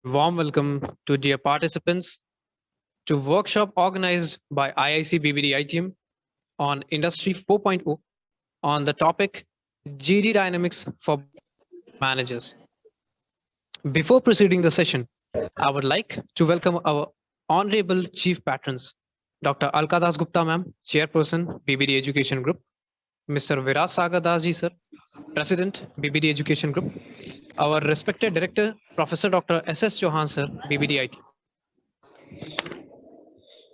Warm welcome to dear participants to workshop organized by IIC BBDITM on Industry 4.0 on the topic GD Dynamics for Managers. Before proceeding the session, I would like to welcome our Honorable Chief Patrons, Dr. Alka Das Gupta ma'am, Chairperson, BBD Education Group, Mr. Viras Sagar Das ji sir, President, BBD Education Group, our respected Director, Professor Dr. S.S. Chauhan sir, BBDIT.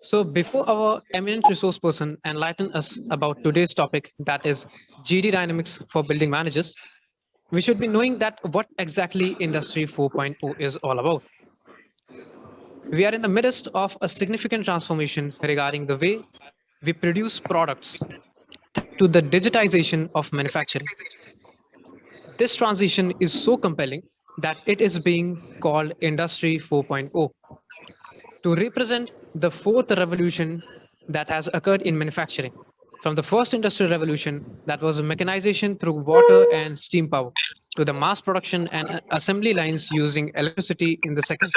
So before our eminent resource person enlighten us about today's topic, that is GD Dynamics for Building Managers, we should be knowing that what exactly Industry 4.0 is all about. We are in the midst of a significant transformation regarding the way we produce products to the digitization of manufacturing. This transition is so compelling that it is being called Industry 4.0 to represent the fourth revolution that has occurred in manufacturing. From the first industrial revolution, that was mechanization through water and steam power, to the mass production and assembly lines using electricity in the second.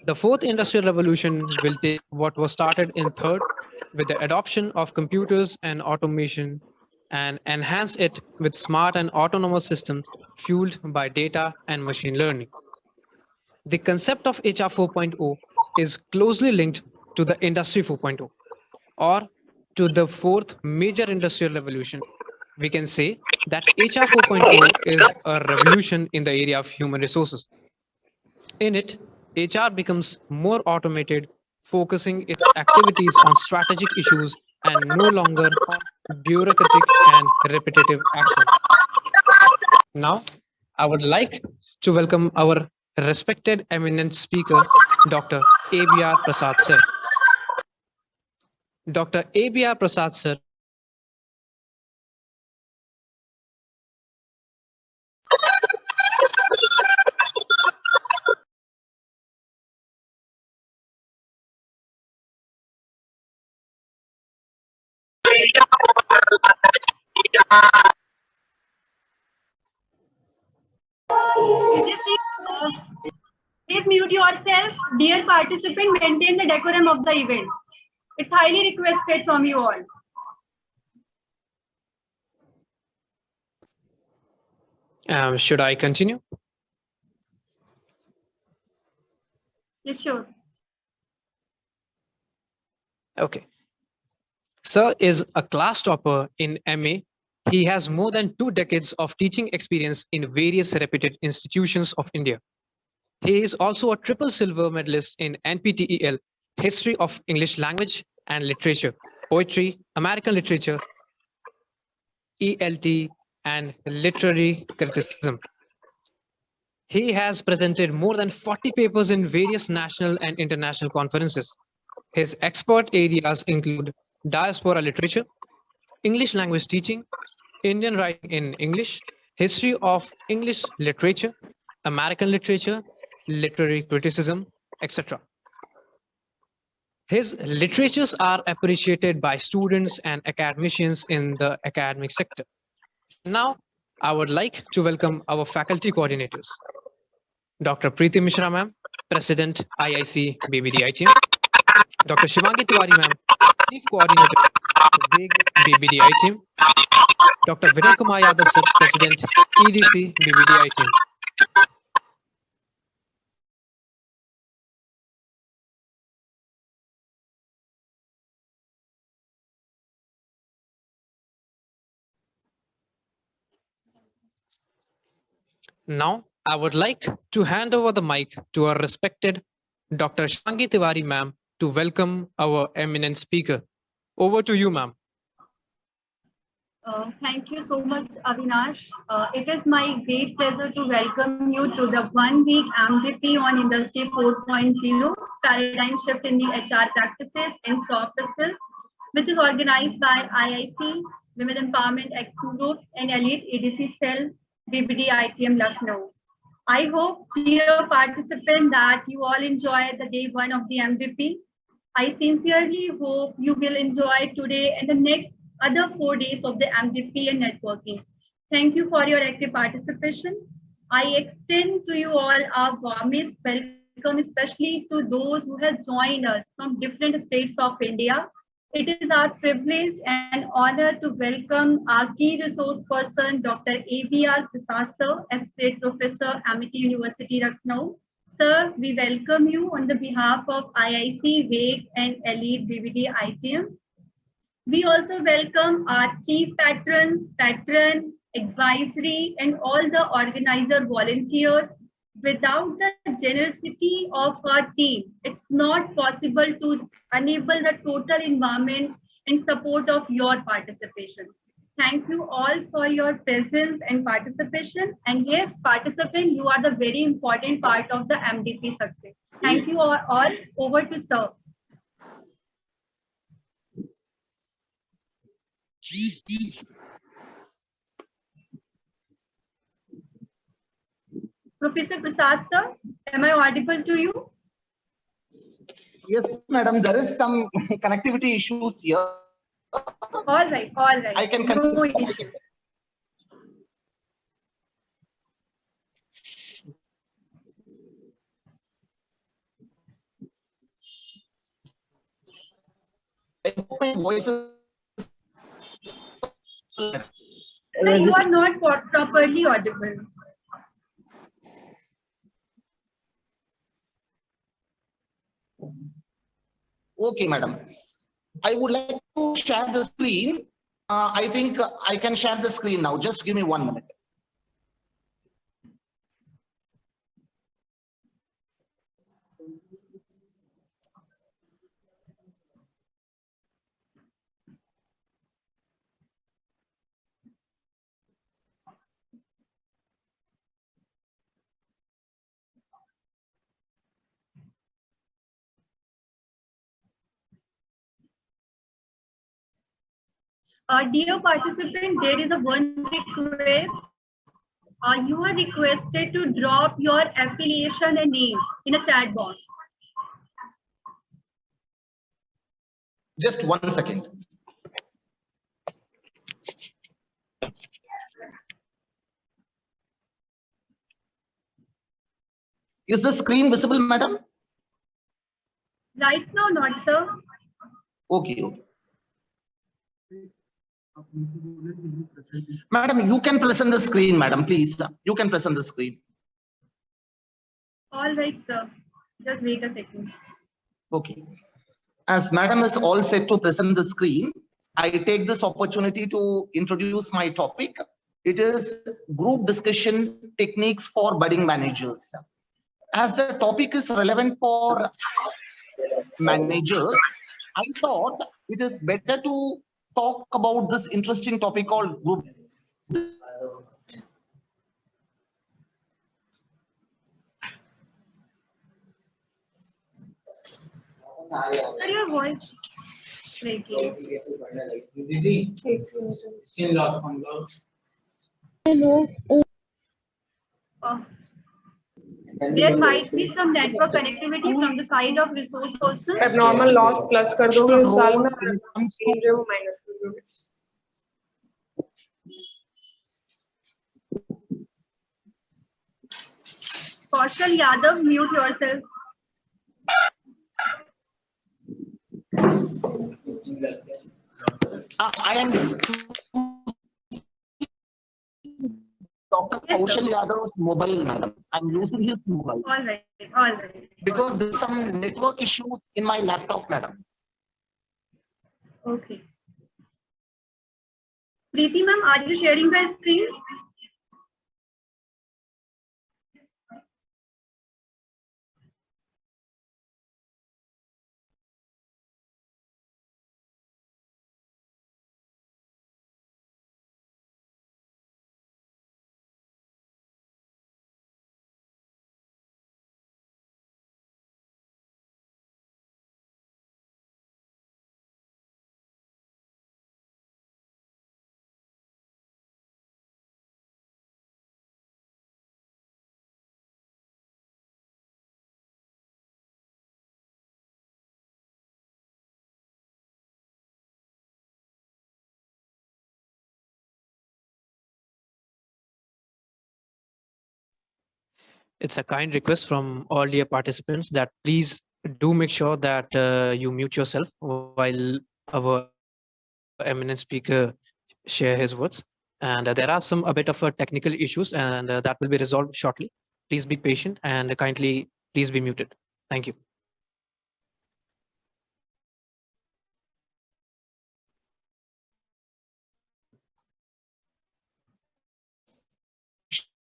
The fourth industrial revolution will take what was started in third with the adoption of computers and automation and enhance it with smart and autonomous systems fueled by data and machine learning. The concept of HR 4.0 is closely linked to the Industry 4.0 or to the fourth major industrial revolution. We can say that HR 4.0 is a revolution in the area of human resources. In it, HR becomes more automated, focusing its activities on strategic issues and no longer on bureaucratic and repetitive actions. Now, I would like to welcome our respected eminent speaker, Dr. ABR Prasad sir. Dr. ABR Prasad sir Please mute yourself. Dear participant, maintain the decorum of the event. It's highly requested from you all. Should I continue? Yes, sure. Okay. Sir is a class topper in MA. He has more than 2 decades of teaching experience in various reputed institutions of India. He is also a triple silver medalist in NPTEL, History of English Language and Literature, Poetry, American Literature, ELT, and Literary Criticism. He has presented more than 40 papers in various national and international conferences. His expert areas include diaspora literature, English language teaching, Indian writing in English, history of English literature, American literature, literary criticism, etc. His literatures are appreciated by students and academicians in the academic sector. Now, I would like to welcome our faculty coordinators. Dr. Preeti Mishra ma'am, President IIC BBDITM. Dr. Shivangee Tiwari ma'am, Chief Coordinator, WEAG BBDITM. Dr. Vinay Kumar Yadav sir, President EDC BBDITM. Now, I would like to hand over the mic to our respected Dr. Shivangee Tiwari ma'am to welcome our eminent speaker. Over to you, ma'am. Thank you so much, Avinash. It is my great pleasure to welcome you to the 1 week MDP on Industry 4.0 Paradigm Shift in the HR Practices and Soft Skills, which is organized by IIC, Women Empowerment Action Group, and Elite EDC Cell, BBD ITM Lucknow. I hope, dear participant, that you all enjoy the day 1 of the MDP. I sincerely hope you will enjoy today and the next other 4 days of the MDP and networking. Thank you for your active participation. I extend to you all our warmest welcome, especially to those who have joined us from different states of India. It is our privilege and honor to welcome our key resource person, Dr. ABR Prasad Sir, Associate Professor, Amity University, Lucknow. Sir, we welcome you on the behalf of IIC, WEAG, and Elite BBDITM. We also welcome our chief patrons, patron, advisory, and all the organizer volunteers. Without the generosity of our team, it's not possible to enable the total environment and support of your participation. Thank you all for your presence and participation. And yes, participant, you are the very important part of the MDP success. Thank you all. Over to Sir. Professor Prasad sir, am I audible to you? Yes, madam, there is some connectivity issues here. All right, all right. I can continue. No continue. issue. I hope my voice is... Sir, you are not properly audible. Okay, madam. I would like to share the screen. I think I can share the screen now. Just give me 1 minute. Dear participant, there is a one request. You are requested to drop your affiliation and name in a chat box. Just 1 second. Is the screen visible, madam? Right now, not sir. Okay, okay. Madam, you can present the screen, madam, please. You can present the screen. All right, sir. Just wait a second. Okay. As madam is all set to present the screen, I take this opportunity to introduce my topic. It is group discussion techniques for budding managers. As the topic is relevant for managers, I thought it is better to talk about this interesting topic called group. Sir, your voice breaking. Oh. There might be some network connectivity from the side of resource person. Abnormal loss plus कर दोगे इस साल में जो वो minus कर दोगे. Kaushal Yadav, mute yourself. I am Dr. Kaushal Yadav's mobile, madam. I'm using his mobile. All right, all right. Because there's some network issue in my laptop, madam. Okay. Preeti ma'am, are you sharing the screen? It's a kind request from all dear participants that please do make sure that you mute yourself while our eminent speaker share his words. And there are some a bit of technical issues, and that will be resolved shortly. Please be patient and kindly please be muted. Thank you.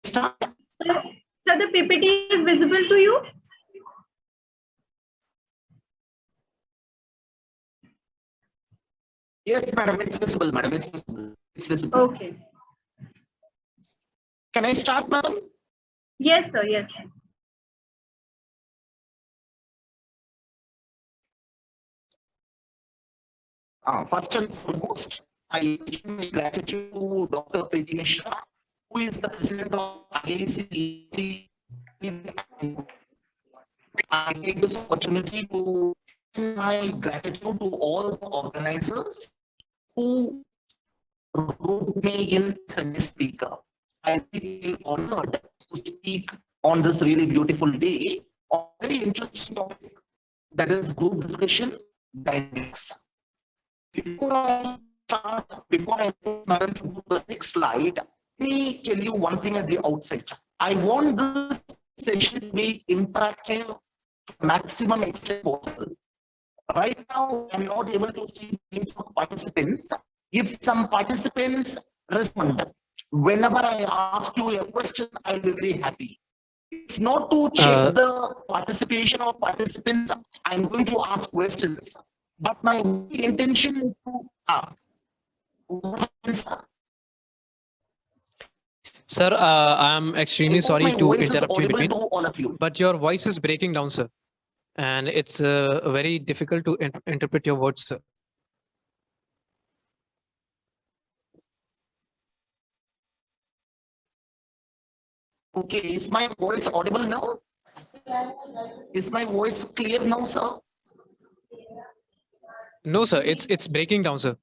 Start. So the PPT is visible to you? Yes, madam, it's visible, madam. It's visible. It's visible. Okay. Can I start, madam? Yes, sir. Yes. First and foremost, I extend my gratitude to Dr. Preeti Mishra, who is the president of IIC BBDITM. I take this opportunity to extend my gratitude to all the organizers who wrote me in as a guest speaker. I feel honored to speak on this really beautiful day on a very interesting topic, that is group discussion dynamics. Before I move to the next slide, let me tell you one thing at the outset. I want this session to be interactive to the maximum extent possible. Right now, I'm not able to see names of participants. If some participants respond, whenever I ask you a question, I'll be very happy. It's not to check the participation of participants. I'm going to ask questions. But my intention is to Sir, I'm extremely sorry to interrupt you in between, all of you. but your voice is breaking down, sir. And it's very difficult to interpret your words, sir. Okay, is my voice audible now? Is my voice clear now, sir? No, sir, it's breaking down, sir.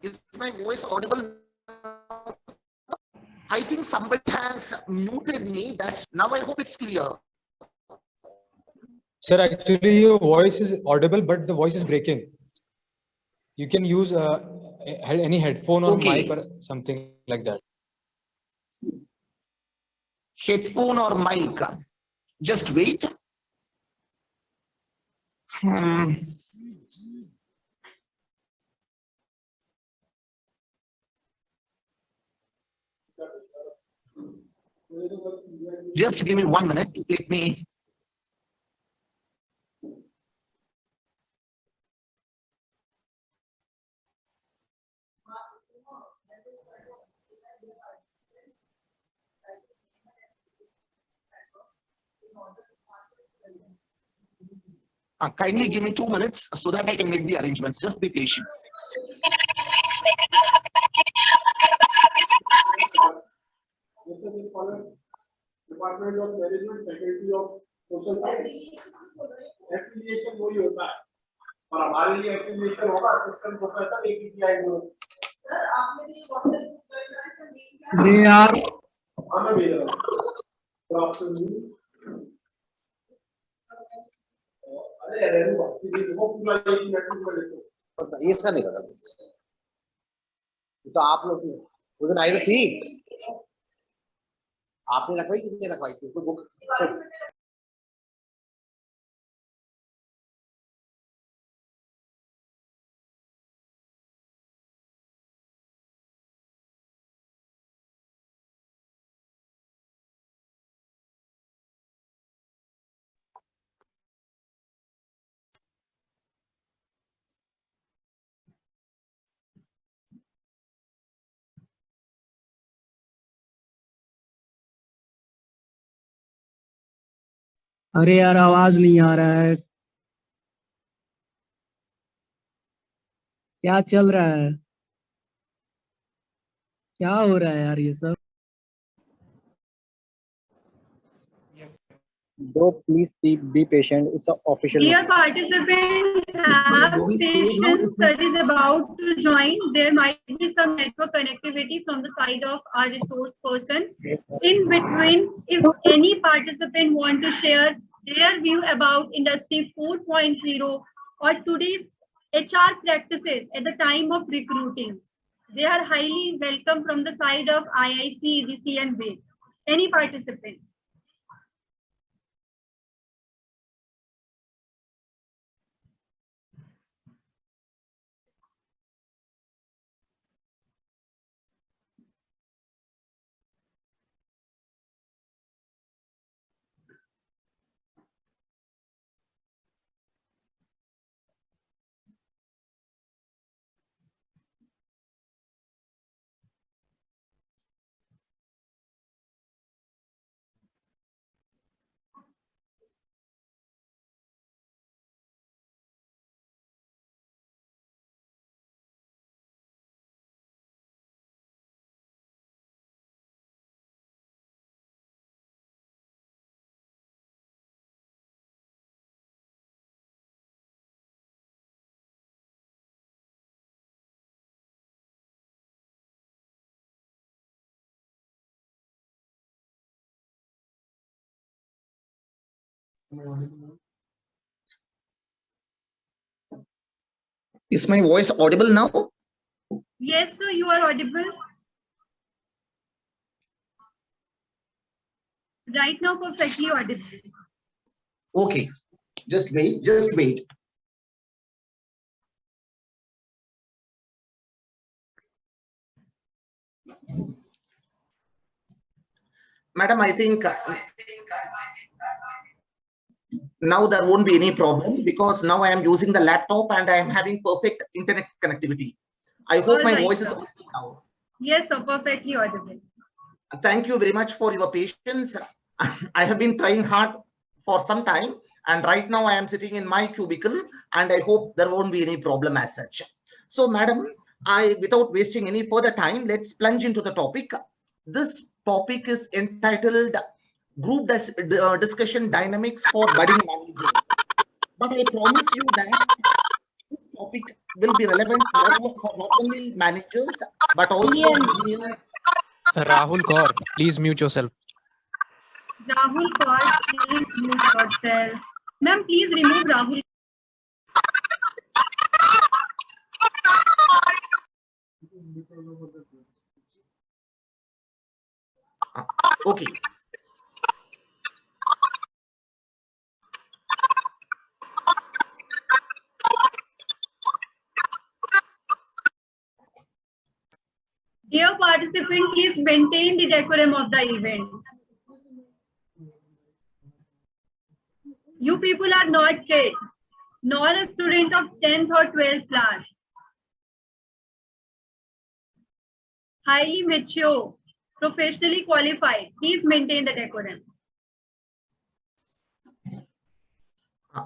Is my voice audible? I think somebody has muted me. That's now. I hope it's clear. Sir, actually your voice is audible, but the voice is breaking. You can use any headphone or mic or something like that. Headphone or mic? Just wait. Just give me 1 minute. Let me. Kindly give me 2 minutes so that I can make the arrangements. Just be patient. Department of management faculty of social science affiliation वही होता है और हमारे लिए affiliation होगा assistant professor एपीटीआई में sir आपने भी व्हाट्सएप दे यार हमें भी तो आपसे अरे अरे वो पूरा एक मिनट में लिखो ये इसका नहीं पता तो आप लोग उस दिन आई तो थी आपने रखवाई कितने रखवाई थी उसको बुक अरे यार आवाज नहीं आ रहा है क्या चल रहा है क्या हो रहा है यार ये सब Bro, please be patient. It's an official. Dear participants, have patience. Sir is about to join. There might be some network connectivity from the side of our resource person. In between, if any participant want to share their view about Industry 4.0 or today's HR practices at the time of recruiting, they are highly welcome from the side of IIC, EDC and WEAG. Any participant? Is my voice audible now? Yes, sir, you are audible. Right now, perfectly audible. Okay, just wait. Madam, I think now there won't be any problem because now I am using the laptop and I am having perfect internet connectivity. I hope my voice is audible now. Yes, sir, perfectly audible. Thank you very much for your patience. I have been trying hard for some time, and right now I am sitting in my cubicle, and I hope there won't be any problem as such. So, madam, without wasting any further time, let's plunge into the topic. This topic is entitled Group Discussion Dynamics for Budding Managers. But I promise you that this topic will be relevant for not only managers, but also engineers. Rahul Kaur, please mute yourself. Rahul Kaur, please mute yourself. Ma'am, please remove Rahul. Okay. Dear participant, please maintain the decorum of the event. You people are not kid, nor a student of 10th or 12th class. Highly mature, professionally qualified. Please maintain the decorum.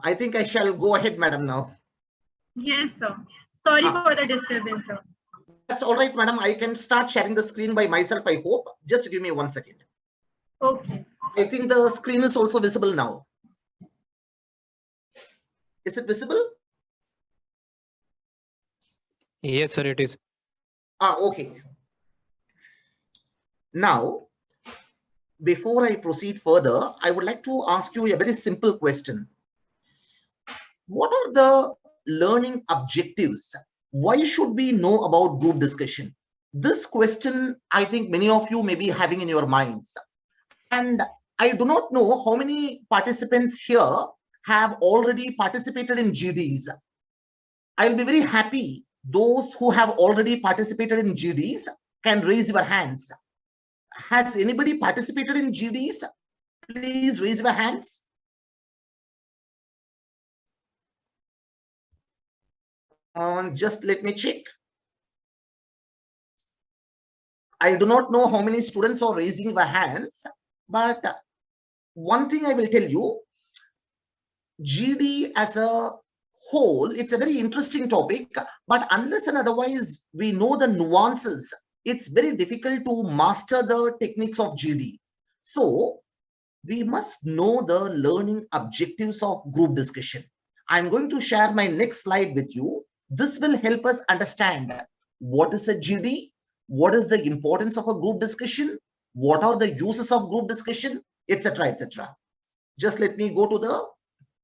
I think I shall go ahead, madam, now. Yes, sir. Sorry for the disturbance, sir. That's all right, madam. I can start sharing the screen by myself, I hope. Just give me 1 second. Okay. I think the screen is also visible now. Is it visible? Yes, sir, it is. Okay. Now, before I proceed further, I would like to ask you a very simple question. What are the learning objectives? Why should we know about group discussion? This question, I think many of you may be having in your minds. And I do not know how many participants here have already participated in GDs. I'll be very happy. Those who have already participated in GDs can raise your hands. Has anybody participated in GDs? Please raise your hands. Just let me check. I do not know how many students are raising their hands, but one thing I will tell you, GD as a whole, it's a very interesting topic, but unless and otherwise we know the nuances, it's very difficult to master the techniques of GD. So we must know the learning objectives of group discussion. I'm going to share my next slide with you. This will help us understand what is a GD, what is the importance of a group discussion, what are the uses of group discussion, etc., etc. Just let me go to the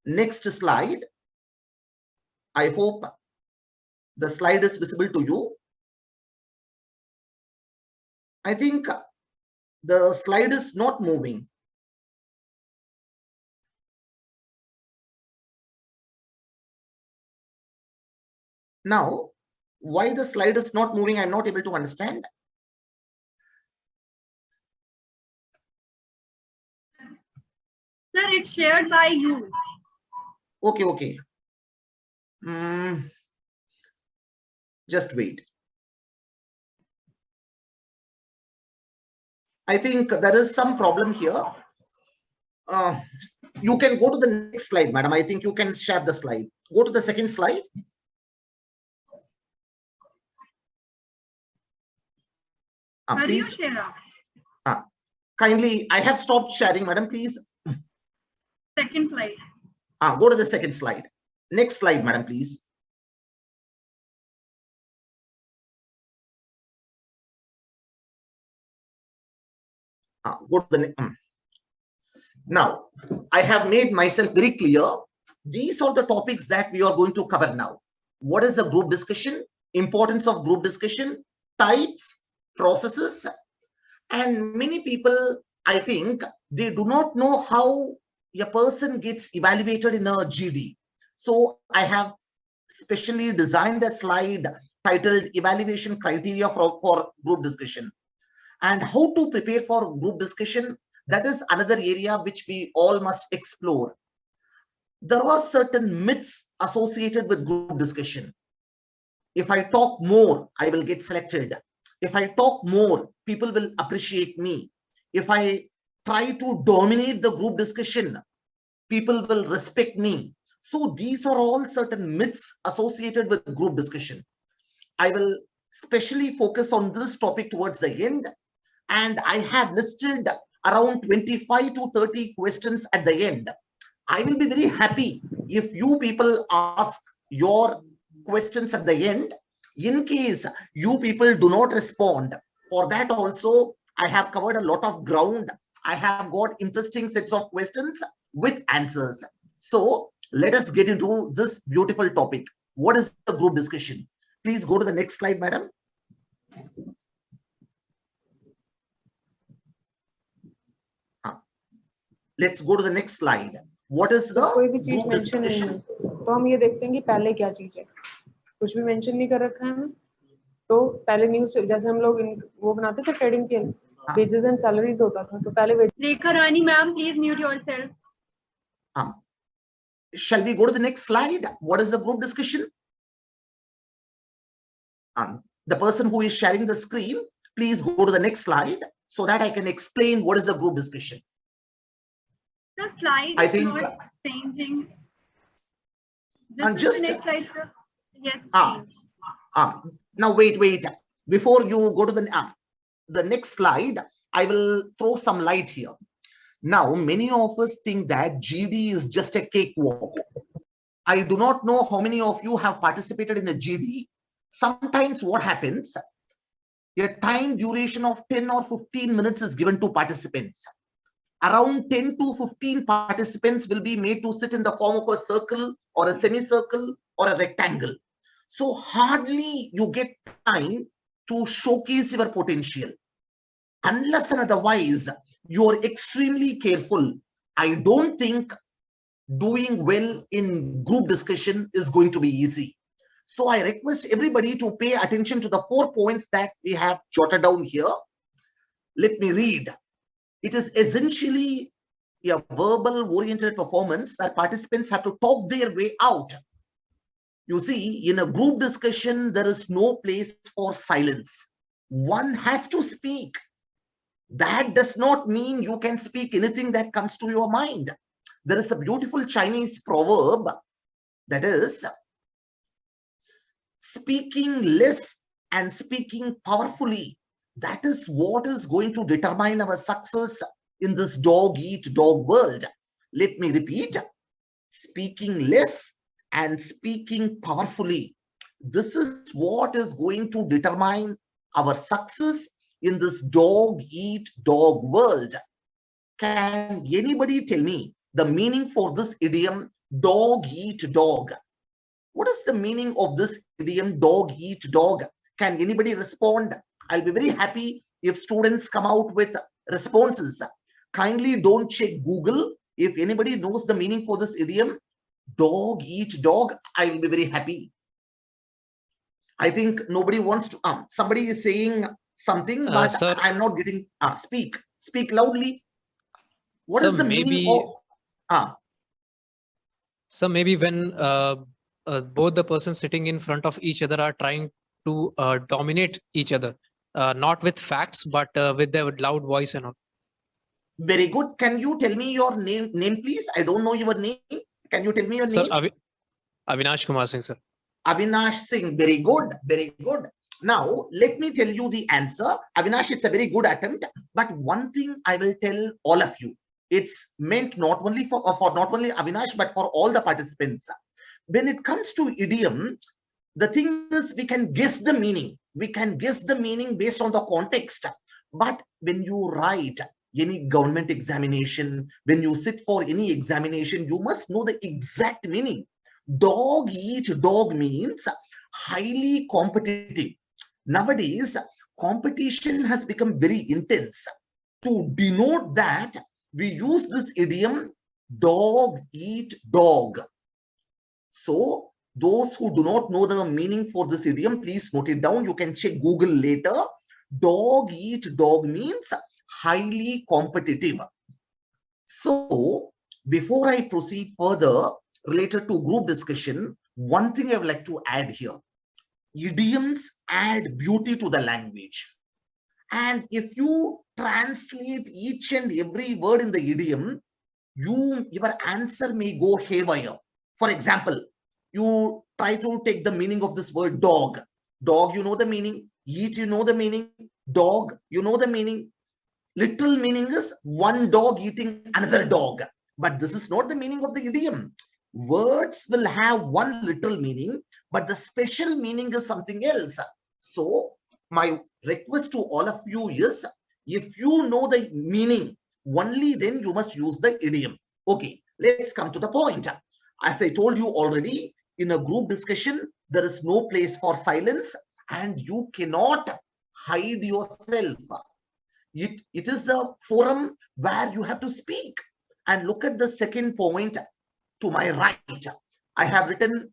next slide. I hope the slide is visible to you. I think the slide is not moving. Now, why the slide is not moving, I'm not able to understand. Sir, it's shared by you. Okay, okay. Just wait. I think there is some problem here. You can go to the next slide, madam. I think you can share the slide. Go to the second slide. Please. Kindly, I have stopped sharing, madam. Please. Second slide. Go to the second slide. Next slide, madam, please. Go to the next. Now, I have made myself very clear. These are the topics that we are going to cover now. What is the group discussion? Importance of group discussion, types, processes, and many people, I think, they do not know how a person gets evaluated in a GD. So I have specially designed a slide titled Evaluation Criteria for Group Discussion. And how to prepare for group discussion, that is another area which we all must explore. There are certain myths associated with group discussion. If I talk more, I will get selected. If I talk more, people will appreciate me. If I try to dominate the group discussion, people will respect me. So these are all certain myths associated with group discussion. I will specially focus on this topic towards the end. And I have listed around 25 to 30 questions at the end. I will be very happy if you people ask your questions at the end. In case you people do not respond, for that also, I have covered a lot of ground. I have got interesting sets of questions with answers. So let us get into this beautiful topic. What is the group discussion? Please go to the next slide, madam. Let's go to the next slide. What is the कोई भी चीज mention नहीं है तो हम ये देखते हैं कि पहले क्या चीज है कुछ भी मेंशन नहीं कर रखा है हमें तो पहले न्यूज़ जैसे हम लोग वो बनाते थे ट्रेडिंग के wages and salaries होता था तो पहले Rekha Rani ma'am, please mute yourself. Shall we go to the next slide? What is the group discussion? The person who is sharing the screen, please go to the next slide so that I can explain what is the group discussion. The slide is not changing. This is the next slide, sir. Yes, change. Now wait. Before you go to the next slide, I will throw some light here. Now, many of us think that GD is just a cakewalk. I do not know how many of you have participated in a GD. Sometimes what happens, a time duration of 10 or 15 minutes is given to participants. Around 10 to 15 participants will be made to sit in the form of a circle or a semicircle or a rectangle. So hardly you get time to showcase your potential. Unless and otherwise, you are extremely careful. I don't think doing well in group discussion is going to be easy. So I request everybody to pay attention to the 4 points that we have jotted down here. Let me read. It is essentially a verbal oriented performance where participants have to talk their way out. You see, in a group discussion, there is no place for silence. One has to speak. That does not mean you can speak anything that comes to your mind. There is a beautiful Chinese proverb that is, speaking less and speaking powerfully. That is what is going to determine our success in this dog eat dog world. Let me repeat, speaking less and speaking powerfully. This is what is going to determine our success in this dog eat dog world. Can anybody tell me the meaning for this idiom, dog eat dog? What is the meaning of this idiom, dog eat dog? Can anybody respond? I'll be very happy if students come out with responses. Kindly don't check Google. If anybody knows the meaning for this idiom, dog eat dog, I will be very happy. I think nobody wants to. Somebody is saying something, but Sir, I'm not getting. Speak loudly. What sir, is the meaning of? So maybe when both the persons sitting in front of each other are trying to dominate each other, not with facts, but with their loud voice and all. Very good. Can you tell me your name, please? I don't know your name. Can you tell me your Sir, name? Avinash Kumar Singh, sir. Avinash Singh. Very good. Very good. Now, let me tell you the answer. Avinash, it's a very good attempt. But one thing I will tell all of you. It's meant not only for not only Avinash, but for all the participants. When it comes to idiom, the thing is we can guess the meaning. We can guess the meaning based on the context. But when you write any government examination, when you sit for any examination, you must know the exact meaning. Dog eat dog means highly competitive. Nowadays, competition has become very intense. To denote that, we use this idiom, dog eat dog. So, those who do not know the meaning for this idiom, please note it down. You can check Google later. Dog eat dog means highly competitive. So, before I proceed further related to group discussion, one thing I would like to add here. Idioms add beauty to the language. And if you translate each and every word in the idiom, your answer may go haywire. For example, you try to take the meaning of this word dog. Dog, you know the meaning. Eat, you know the meaning. Dog, you know the meaning. Literal meaning is one dog eating another dog. But this is not the meaning of the idiom. Words will have one literal meaning, but the special meaning is something else. So, my request to all of you is, if you know the meaning, only then you must use the idiom. Okay, let's come to the point. As I told you already, in a group discussion, there is no place for silence and you cannot hide yourself. It is a forum where you have to speak. And look at the second point to my right. I have written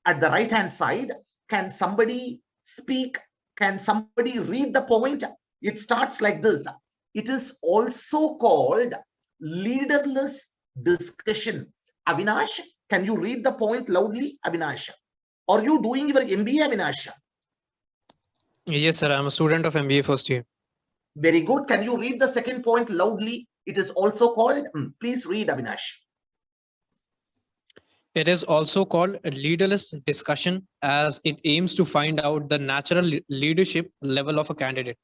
at the right hand side, can somebody speak? Can somebody read the point? It starts like this. It is also called leaderless discussion. Avinash, can you read the point loudly, Avinash? Are you doing your MBA, Avinash? Yes, sir. I'm a student of MBA first year. Very good. Can you read the second point loudly? It is also called, please read, Avinash. It is also called a leaderless discussion as it aims to find out the natural leadership level of a candidate.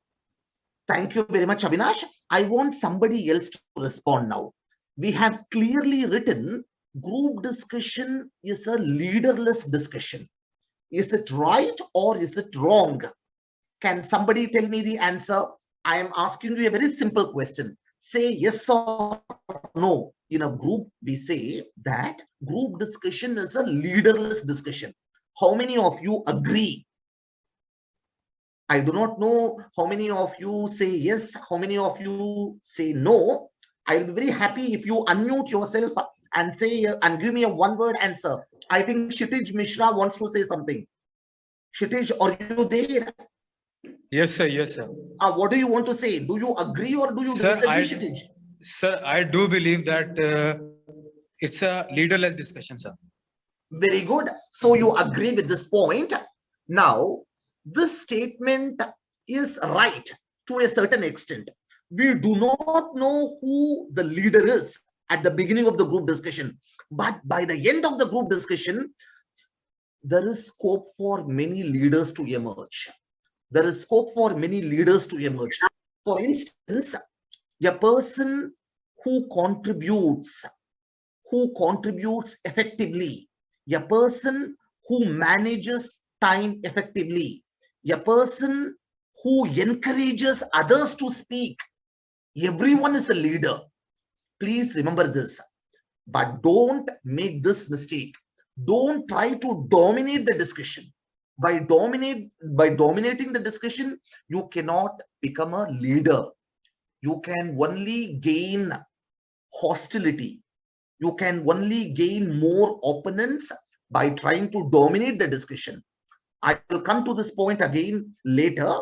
Thank you very much, Avinash. I want somebody else to respond now. We have clearly written group discussion is a leaderless discussion. Is it right or is it wrong? Can somebody tell me the answer? I am asking you a very simple question. Say yes or no. In a group, we say that group discussion is a leaderless discussion. How many of you agree? I do not know how many of you say yes, how many of you say no. I will be very happy if you unmute yourself and say and give me a one-word answer. I think Chitiz Mishra wants to say something. Chitiz, are you there? Yes, sir. Yes, sir. What do you want to say? Do you agree or do you disagree, Chitiz? Sir, I do believe that it's a leaderless discussion, sir. Very good. So you agree with this point. Now, this statement is right to a certain extent. We do not know who the leader is at the beginning of the group discussion, but by the end of the group discussion, there is scope for many leaders to emerge. There is scope for many leaders to emerge. For instance, a person who contributes effectively, a person who manages time effectively, a person who encourages others to speak. Everyone is a leader. Please remember this, but don't make this mistake. Don't try to dominate the discussion. By dominating the discussion, you cannot become a leader. You can only gain hostility. You can only gain more opponents by trying to dominate the discussion. I will come to this point again later.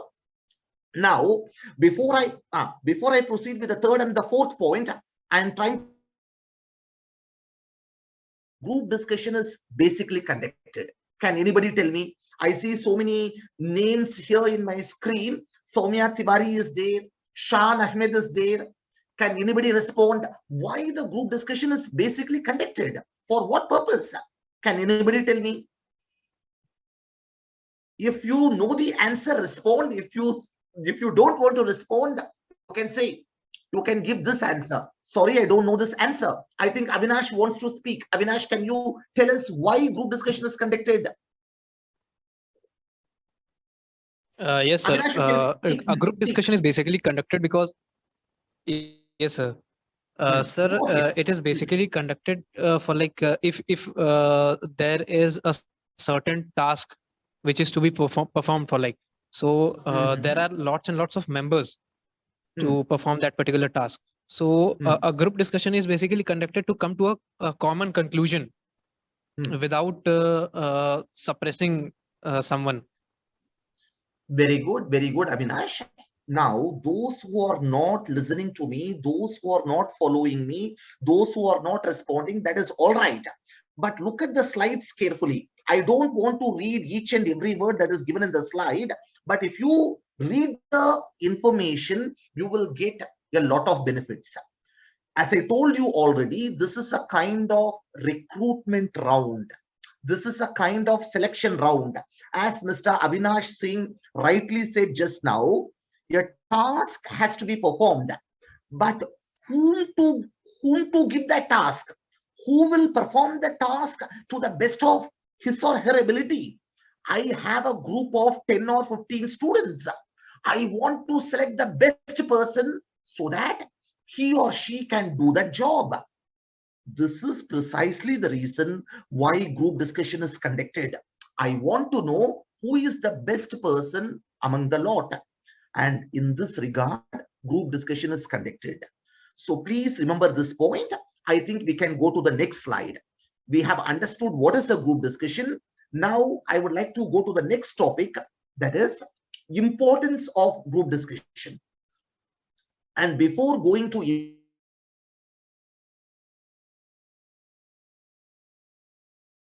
Now, before I proceed with the third and the fourth point, I am trying. Group discussion is basically conducted. Can anybody tell me? I see so many names here in my screen. Soumya Tiwari is there. Sahan Ahmad is there. Can anybody respond why the group discussion is basically conducted? For what purpose? Can anybody tell me? If you know the answer, respond. If you don't want to respond, you can say, you can give this answer. Sorry, I don't know this answer. I think Avinash wants to speak. Avinash, can you tell us why group discussion is conducted? Yes, sir. Avinash, A group discussion is basically conducted because, yes, sir. Sir, it is basically conducted for like if there is a certain task which is to be performed for like, so there are lots and lots of members to perform that particular task. So a group discussion is basically conducted to come to a common conclusion without suppressing someone. Very good, Avinash. Now, those who are not listening to me, those who are not following me, those who are not responding, that is all right. But look at the slides carefully. I don't want to read each and every word that is given in the slide, but if you read the information, you will get a lot of benefits. As I told you already, this is a kind of recruitment round. This is a kind of selection round. As Mr. Avinash Singh rightly said just now, a task has to be performed. But whom to give that task? Who will perform the task to the best of his or her ability? I have a group of 10 or 15 students. I want to select the best person so that he or she can do that job. This is precisely the reason why group discussion is conducted. I want to know who is the best person among the lot. And in this regard, group discussion is conducted. So please remember this point. I think we can go to the next slide. We have understood what is a group discussion. Now I would like to go to the next topic, that is importance of group discussion. And before going to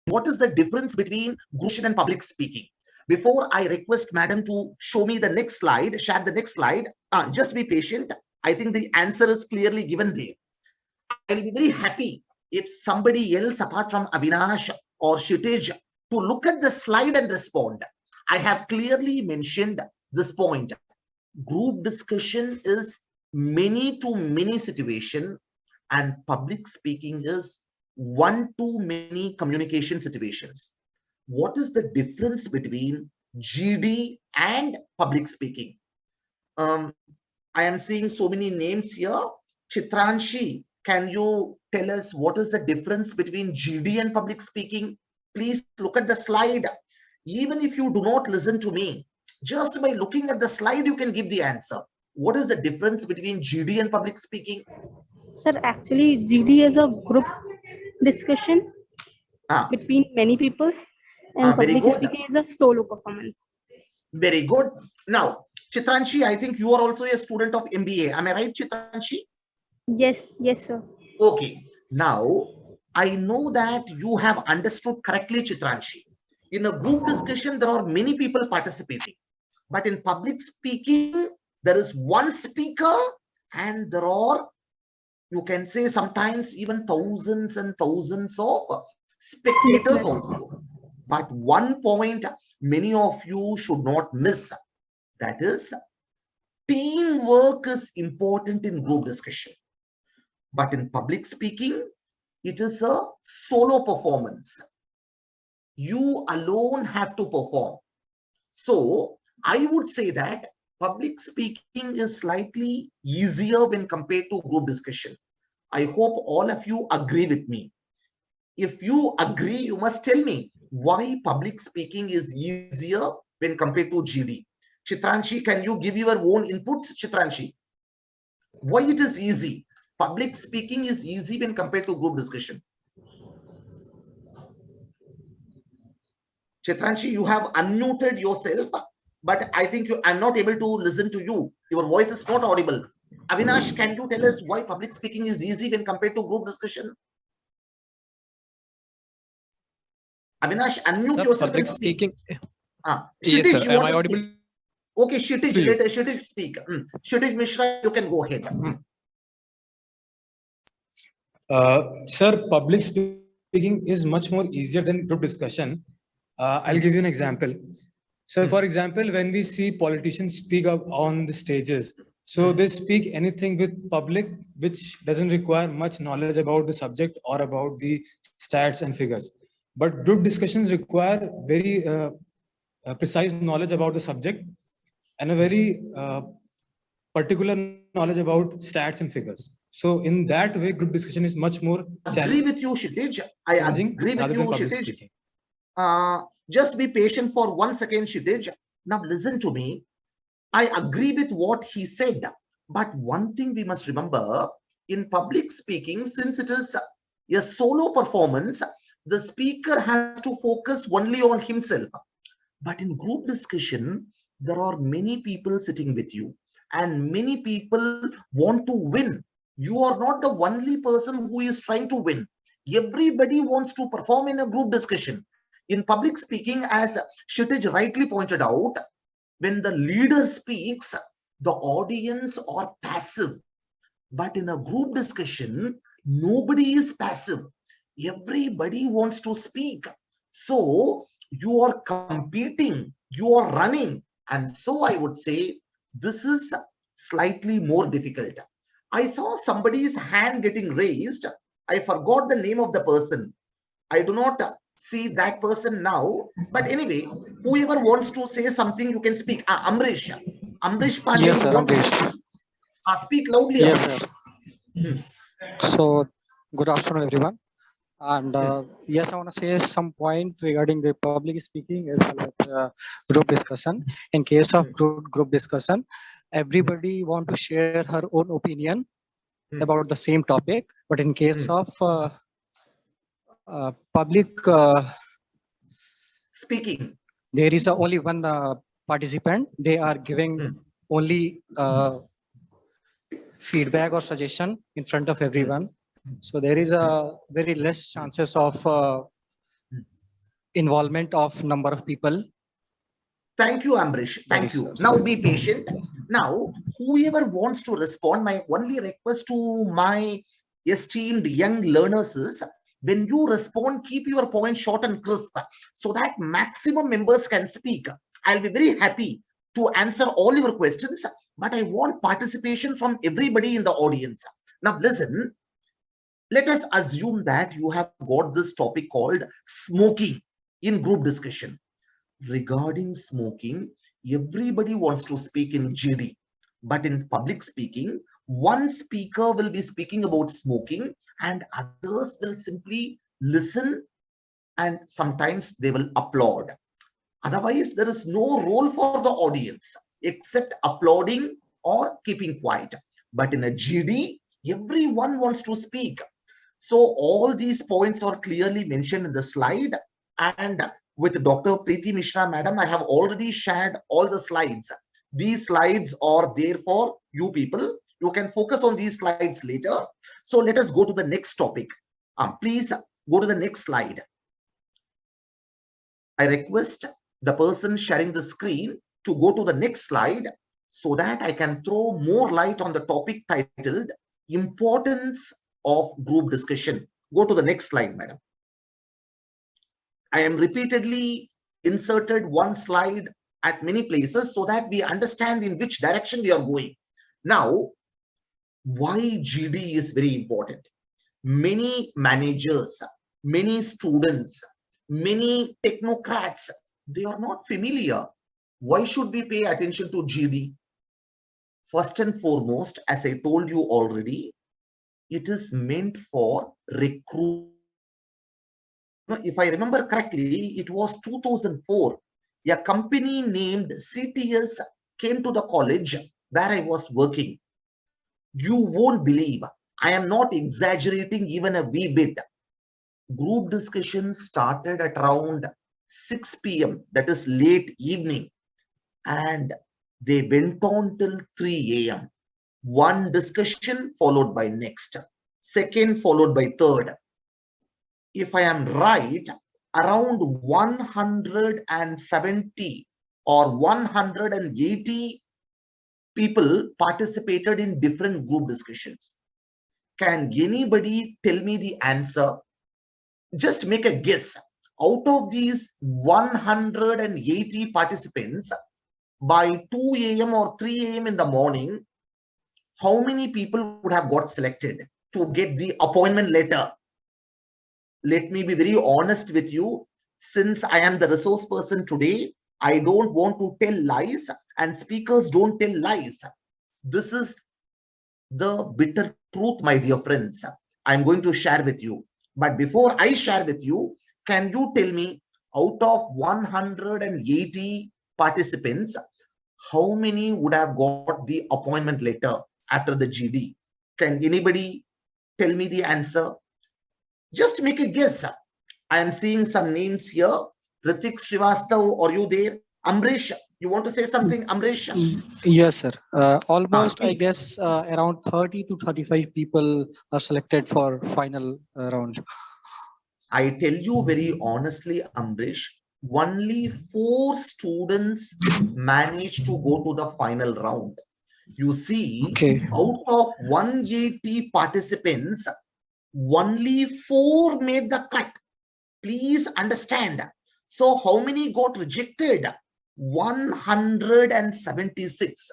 what is the difference between group discussion and public speaking? Before I request madam to show me the next slide, share the next slide, just be patient. I think the answer is clearly given there. I'll be very happy if somebody else apart from Avinash or Chitiz to look at the slide and respond. I have clearly mentioned this point. Group discussion is many to many situation, and public speaking is one to many communication situations. What is the difference between GD and public speaking? I am seeing so many names here. Chitranshi, can you tell us what is the difference between GD and public speaking? Please look at the slide. Even if you do not listen to me, just by looking at the slide, you can give the answer. What is the difference between GD and public speaking? Sir, actually, GD is a group discussion between many people, and public speaking is a solo performance. Very good. Now, Chitranshi, I think you are also a student of MBA. Am I right, Chitranshi? Yes, sir. Okay. Now, I know that you have understood correctly, Chitranshi. In a group discussion, there are many people participating. But in public speaking, there is one speaker and there are, you can say, sometimes even thousands and thousands of spectators also. But one point many of you should not miss, that is, teamwork is important in group discussion. But in public speaking, it is a solo performance. You alone have to perform. So I would say that public speaking is slightly easier when compared to group discussion. I hope all of you agree with me. If you agree, you must tell me why public speaking is easier when compared to GD. Chitranshi, can you give your own inputs, Chitranshi? Why it is easy? Public speaking is easy when compared to group discussion. Chitranshi, you have unmuted yourself, but I think I'm not able to listen to you. Your voice is not audible. Avinash, can you tell us why public speaking is easy when compared to group discussion? Avinash, unmute yourself and speak. Speaking. Shitiz, yes, sir. Am I audible? Okay, Shitiz, let Shitiz speak. Chitiz Mishra, you can go ahead. Sir, public speaking is much more easier than group discussion. I'll give you an example. So, for example, when we see politicians speak up on the stages, so they speak anything with public, which doesn't require much knowledge about the subject or about the stats and figures. But group discussions require very precise knowledge about the subject and a very particular knowledge about stats and figures. So in that way, group discussion is much more challenging. I agree with you, Shitiz. I agree with you, Shitiz. Just be patient for 1 second, Shitiz. Now listen to me. I agree with what he said. But one thing we must remember, in public speaking, since it is a solo performance, the speaker has to focus only on himself. But in group discussion, there are many people sitting with you and many people want to win. You are not the only person who is trying to win. Everybody wants to perform in a group discussion. In public speaking, as Shitiz rightly pointed out, when the leader speaks, the audience are passive. But in a group discussion, nobody is passive. Everybody wants to speak. So you are competing, you are running. And so I would say this is slightly more difficult. I saw somebody's hand getting raised. I forgot the name of the person. I do not see that person now. But anyway, whoever wants to say something, you can speak. Amrish. Amrish Pandey. Yes, sir. Amrish. Speak loudly. Yes, sir. So, good afternoon, everyone. And yes, I want to say some point regarding the public speaking as well as group discussion. In case of group discussion, everybody want to share her own opinion about the same topic. But in case of public speaking, there is only one participant. They are giving only feedback or suggestion in front of everyone. So there is a very less chances of involvement of number of people. Thank you, Ambrish. Thank you. Now be patient. Now, whoever wants to respond, my only request to my esteemed young learners is, when you respond, keep your point short and crisp so that maximum members can speak. I'll be very happy to answer all your questions, but I want participation from everybody in the audience. Now listen, let us assume that you have got this topic called smoking in group discussion. Regarding smoking, everybody wants to speak in GD, but in public speaking, one speaker will be speaking about smoking and others will simply listen and sometimes they will applaud. Otherwise, there is no role for the audience except applauding or keeping quiet. But in a GD, everyone wants to speak. So all these points are clearly mentioned in the slide, and with Dr. Preeti Mishra, madam, I have already shared all the slides. These slides are there for you people. You can focus on these slides later. So let us go to the next topic. Please go to the next slide. I request the person sharing the screen to go to the next slide so that I can throw more light on the topic titled Importance of Group Discussion. Go to the next slide, madam. I am repeatedly inserted one slide at many places so that we understand in which direction we are going. Now, why GD is very important. Many managers, many students, many technocrats, they are not familiar. Why should we pay attention to GD? First and foremost, as I told you already, it is meant for recruit. If I remember correctly, it was 2004. A company named CTS came to the college where I was working. You won't believe, I am not exaggerating even a wee bit. Group discussions started at around 6 p.m. that is late evening, and they went on till 3 a.m. One discussion followed by next, second followed by third. If I am right, around 170 or 180 people participated in different group discussions. Can anybody tell me the answer? Just make a guess. Out of these 180 participants, by 2 a.m. or 3 a.m. in the morning, how many people would have got selected to get the appointment letter? Let me be very honest with you. Since I am the resource person today, I don't want to tell lies, and speakers don't tell lies. This is the bitter truth, my dear friends. I'm going to share with you. But before I share with you, can you tell me, out of 180 participants, how many would have got the appointment letter after the GD? Can anybody tell me the answer? Just make a guess. I am seeing some names here. Hritik Srivastava, are you there? Amrish, you want to say something, Amrish? Yes, sir. Almost, I guess, around 30 to 35 people are selected for final round. I tell you very honestly, Amrish, only 4 students managed to go to the final round. You see, out of 180 participants, only 4 made the cut. Please understand. So how many got rejected? 176.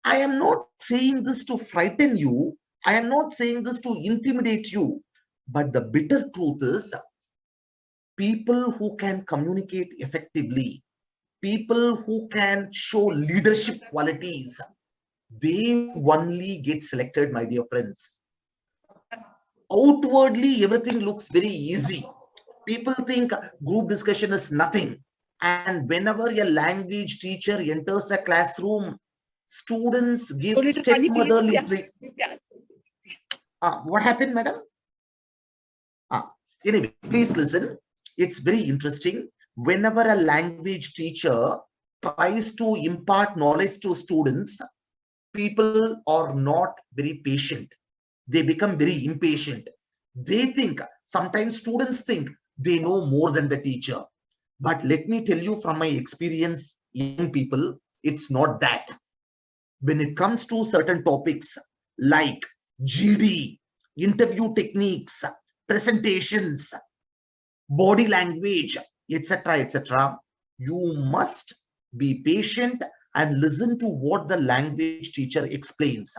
I am not saying this to frighten you. I am not saying this to intimidate you. But the bitter truth is, people who can communicate effectively, people who can show leadership qualities, they only get selected, my dear friends. Outwardly, everything looks very easy. People think group discussion is nothing. And whenever a language teacher enters a classroom, students give stepmotherly treatment. What happened, madam? Anyway, please listen. It's very interesting. Whenever a language teacher tries to impart knowledge to students, people are not very patient. They become very impatient. They think, sometimes students think they know more than the teacher. But let me tell you from my experience, young people, it's not that. When it comes to certain topics like GD, interview techniques, presentations, body language, etc., etc., you must be patient and listen to what the language teacher explains.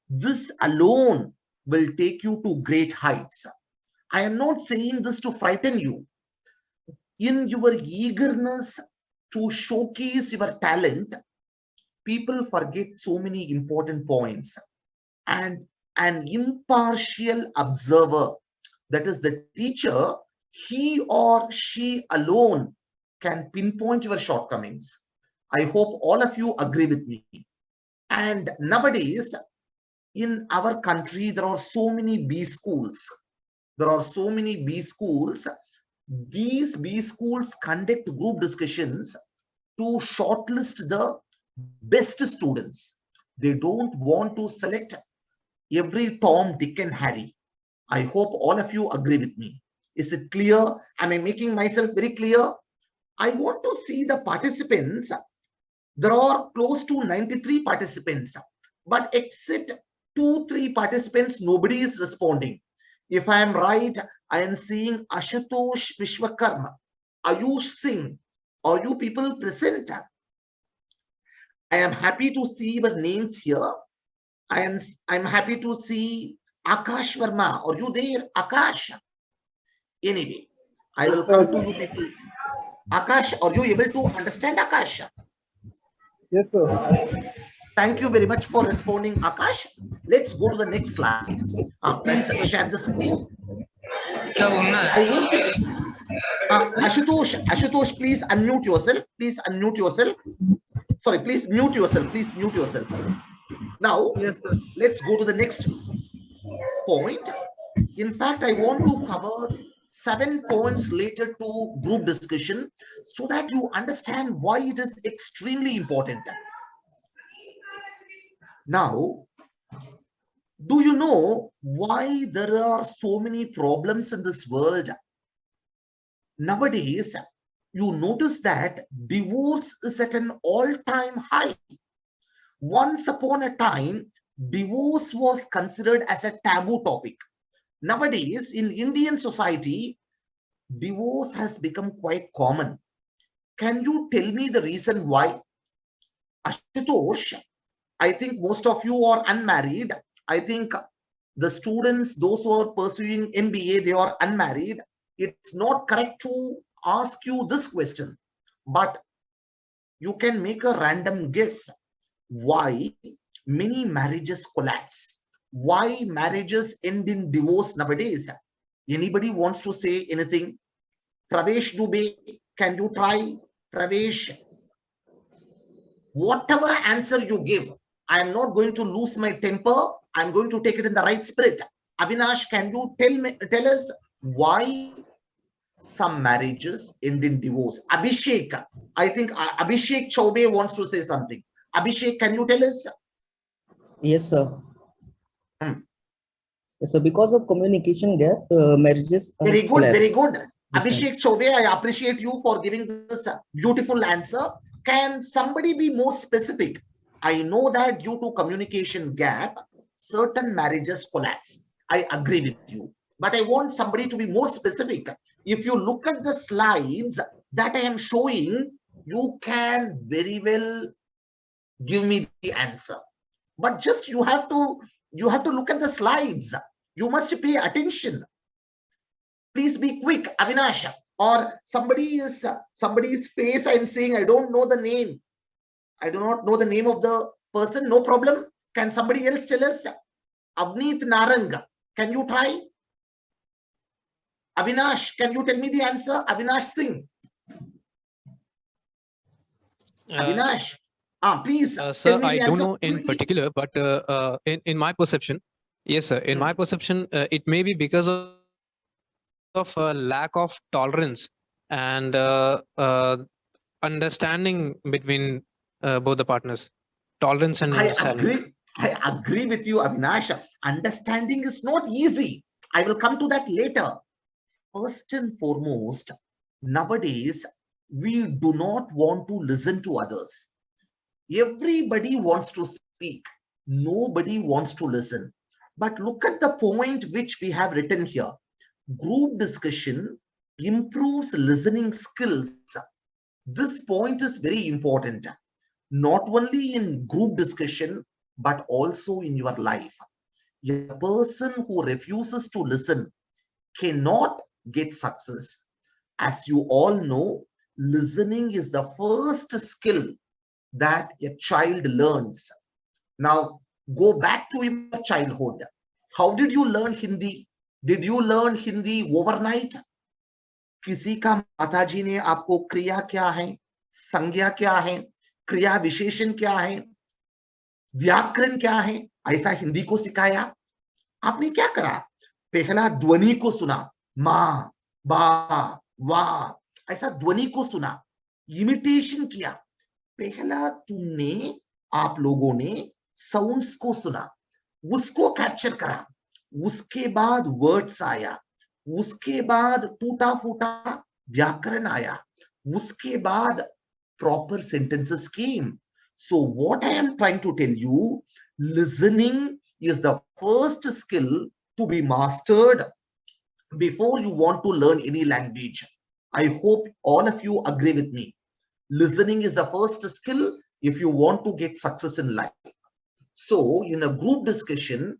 This alone will take you to great heights. I am not saying this to frighten you. In your eagerness to showcase your talent, people forget so many important points. And an impartial observer, that is the teacher, he or she alone can pinpoint your shortcomings. I hope all of you agree with me. And nowadays, in our country, there are so many B schools. There are so many B schools. These B schools conduct group discussions to shortlist the best students. They don't want to select every Tom, Dick, and Harry. I hope all of you agree with me. Is it clear? Am I making myself very clear? I want to see the participants. There are close to 93 participants, but except 2-3 participants, nobody is responding. If I am right, I am seeing Ashutosh Vishwakarma, Ayush Singh. Are you people present? I am happy to see your names here. I'm happy to see Akash Verma. Are you there, Akash? Anyway, I will come to you people. Akash, are you able to understand, Akash? Yes, sir. Thank you very much for responding, Akash. Let's go to the next slide. Please share the screen. Ashutosh, please unmute yourself. Please unmute yourself. Sorry, please mute yourself. Please mute yourself. Now, yes, sir. Let's go to the next point. In fact, I want to cover 7 points related to group discussion so that you understand why it is extremely important. Now, do you know why there are so many problems in this world? Nowadays, you notice that divorce is at an all-time high. Once upon a time, divorce was considered as a taboo topic. Nowadays, in Indian society, divorce has become quite common. Can you tell me the reason why? Ashutosh, I think most of you are unmarried. I think the students, those who are pursuing MBA, they are unmarried. It's not correct to ask you this question, but you can make a random guess why many marriages collapse. Why marriages end in divorce nowadays? Anybody wants to say anything? Pravesh Dubey, can you try? Pravesh, whatever answer you give, I am not going to lose my temper. I'm going to take it in the right spirit. Avinash, can you tell us why some marriages end in divorce? Abhishek, I think Abhishek Chaube wants to say something. Abhishek, can you tell us? Yes, sir. So because of communication gap, marriages very good, collapse. very good. Abhishek Chaube, I appreciate you for giving this beautiful answer. Can somebody be more specific? I know that due to communication gap, certain marriages collapse. I agree with you. But I want somebody to be more specific. If you look at the slides that I am showing, you can very well give me the answer. But just you have to look at the slides. You must pay attention. Please be quick, Avinash. Or somebody's face I'm saying, I don't know the name. I do not know the name of the person. No problem. Can somebody else tell us? Avneet Narang, can you try? Avinash, can you tell me the answer? Avinash Singh. Avinash, please. Sir, I don't know in particular, but in my perception, yes, sir. In my perception, it may be because of a lack of tolerance and understanding between both the partners. Tolerance and understanding. I agree with you, Avinash. Understanding is not easy. I will come to that later. First and foremost, nowadays, we do not want to listen to others. Everybody wants to speak. Nobody wants to listen. But look at the point which we have written here. Group discussion improves listening skills. This point is very important. Not only in group discussion, but also in your life. A person who refuses to listen cannot get success. As you all know, listening is the first skill that a child learns. Now, go back to your childhood. How did you learn Hindi? Did you learn Hindi overnight? किसी का माताजी ने आपको क्रिया क्या है, संज्ञा क्या है, क्रिया विशेषण क्या है, व्याकरण क्या है, ऐसा हिंदी को सिखाया? आपने क्या करा? पहला ध्वनि को सुना, माँ, बा, वाह, ऐसा ध्वनि को सुना, इमिटेशन किया. पहला तुमने, आप लोगों ने साउंड्स को सुना, उसको कैप्चर करा, उसके बाद वर्ड्स आया, उसके बाद टूटा फूटा व्याकरण आया, उसके बाद proper sentences came. So what I am trying to tell you, listening is the first skill to be mastered before you want to learn any language. I hope all of you agree with me. Listening is the first skill if you want to get success in life. So in a group discussion,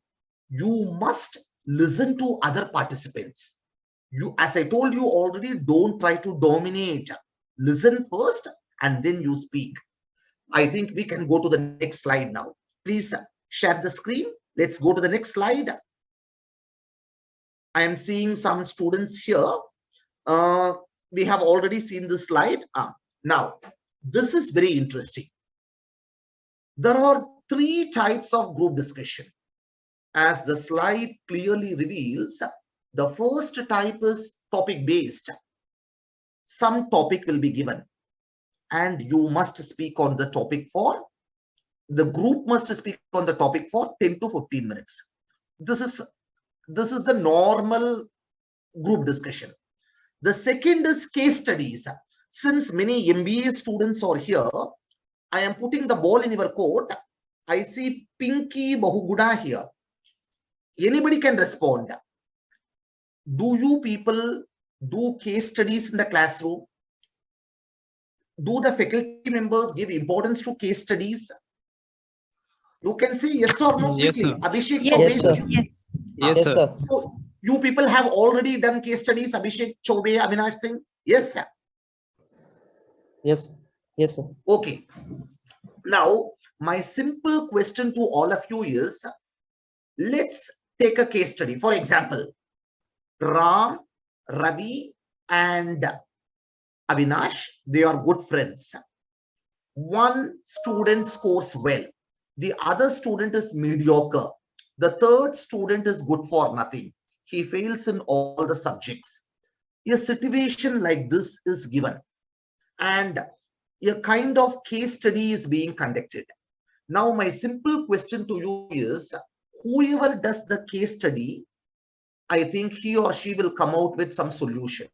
you must listen to other participants. You, as I told you already, don't try to dominate. Listen first and then you speak. I think we can go to the next slide now. Please share the screen. Let's go to the next slide. I am seeing some students here. We have already seen this slide. Now, this is very interesting. There are 3 types of group discussion. As the slide clearly reveals, the first type is topic based. Some topic will be given and you must speak on the topic for, the group must speak on the topic for 10 to 15 minutes. This is the normal group discussion. The second is case studies. Since many MBA students are here, I am putting the ball in your court. I see Pinky Bahuguda here. Anybody can respond. Do you people do case studies in the classroom? Do the faculty members give importance to case studies? You can say yes or no quickly. Abhishek, Yes, sir. Yes, sir. So you people have already done case studies, Abhishek, Chobe, Avinash Singh? Yes, sir. Yes. Yes, sir. Okay. Now, my simple question to all of you is, let's take a case study. For example, Ram, Ravi, and Avinash, they are good friends. One student scores well. The other student is mediocre. The third student is good for nothing. He fails in all the subjects. A situation like this is given. And a kind of case study is being conducted. Now, my simple question to you is, whoever does the case study, I think he or she will come out with some solution.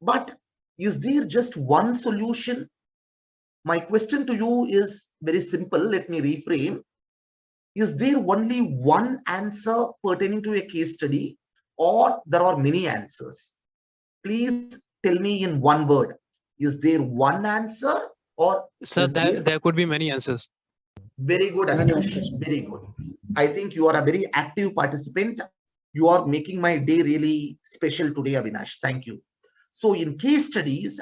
But is there just one solution? My question to you is very simple. Let me reframe. Is there only one answer pertaining to a case study, or there are many answers? Please tell me in one word. Is there one answer, or sir, there could be many answers? Very good, Avinash. Very good. I think you are a very active participant. You are making my day really special today, Avinash. Thank you. So in case studies,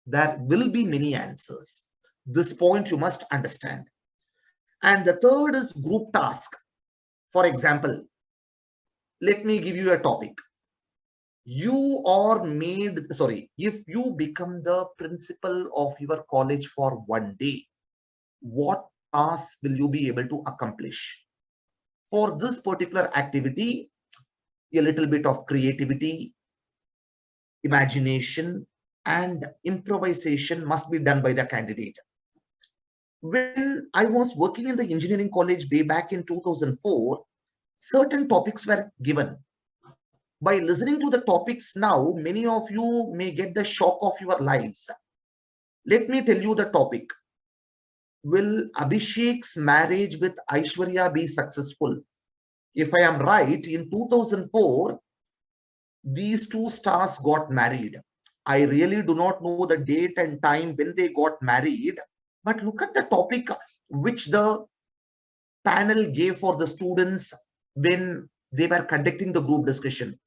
there will be many answers. This point you must understand. And the third is group task. For example, let me give you a topic. You are made, sorry, if you become the principal of your college for one day, what task will you be able to accomplish? For this particular activity, a little bit of creativity, imagination, and improvisation must be done by the candidate. When I was working in the engineering college way back in 2004, certain topics were given. By listening to the topics now, many of you may get the shock of your lives. Let me tell you the topic. Will Abhishek's marriage with Aishwarya be successful? If I am right, in 2004, these two stars got married. I really do not know the date and time when they got married, but look at the topic which the panel gave for the students when they were conducting the group discussion.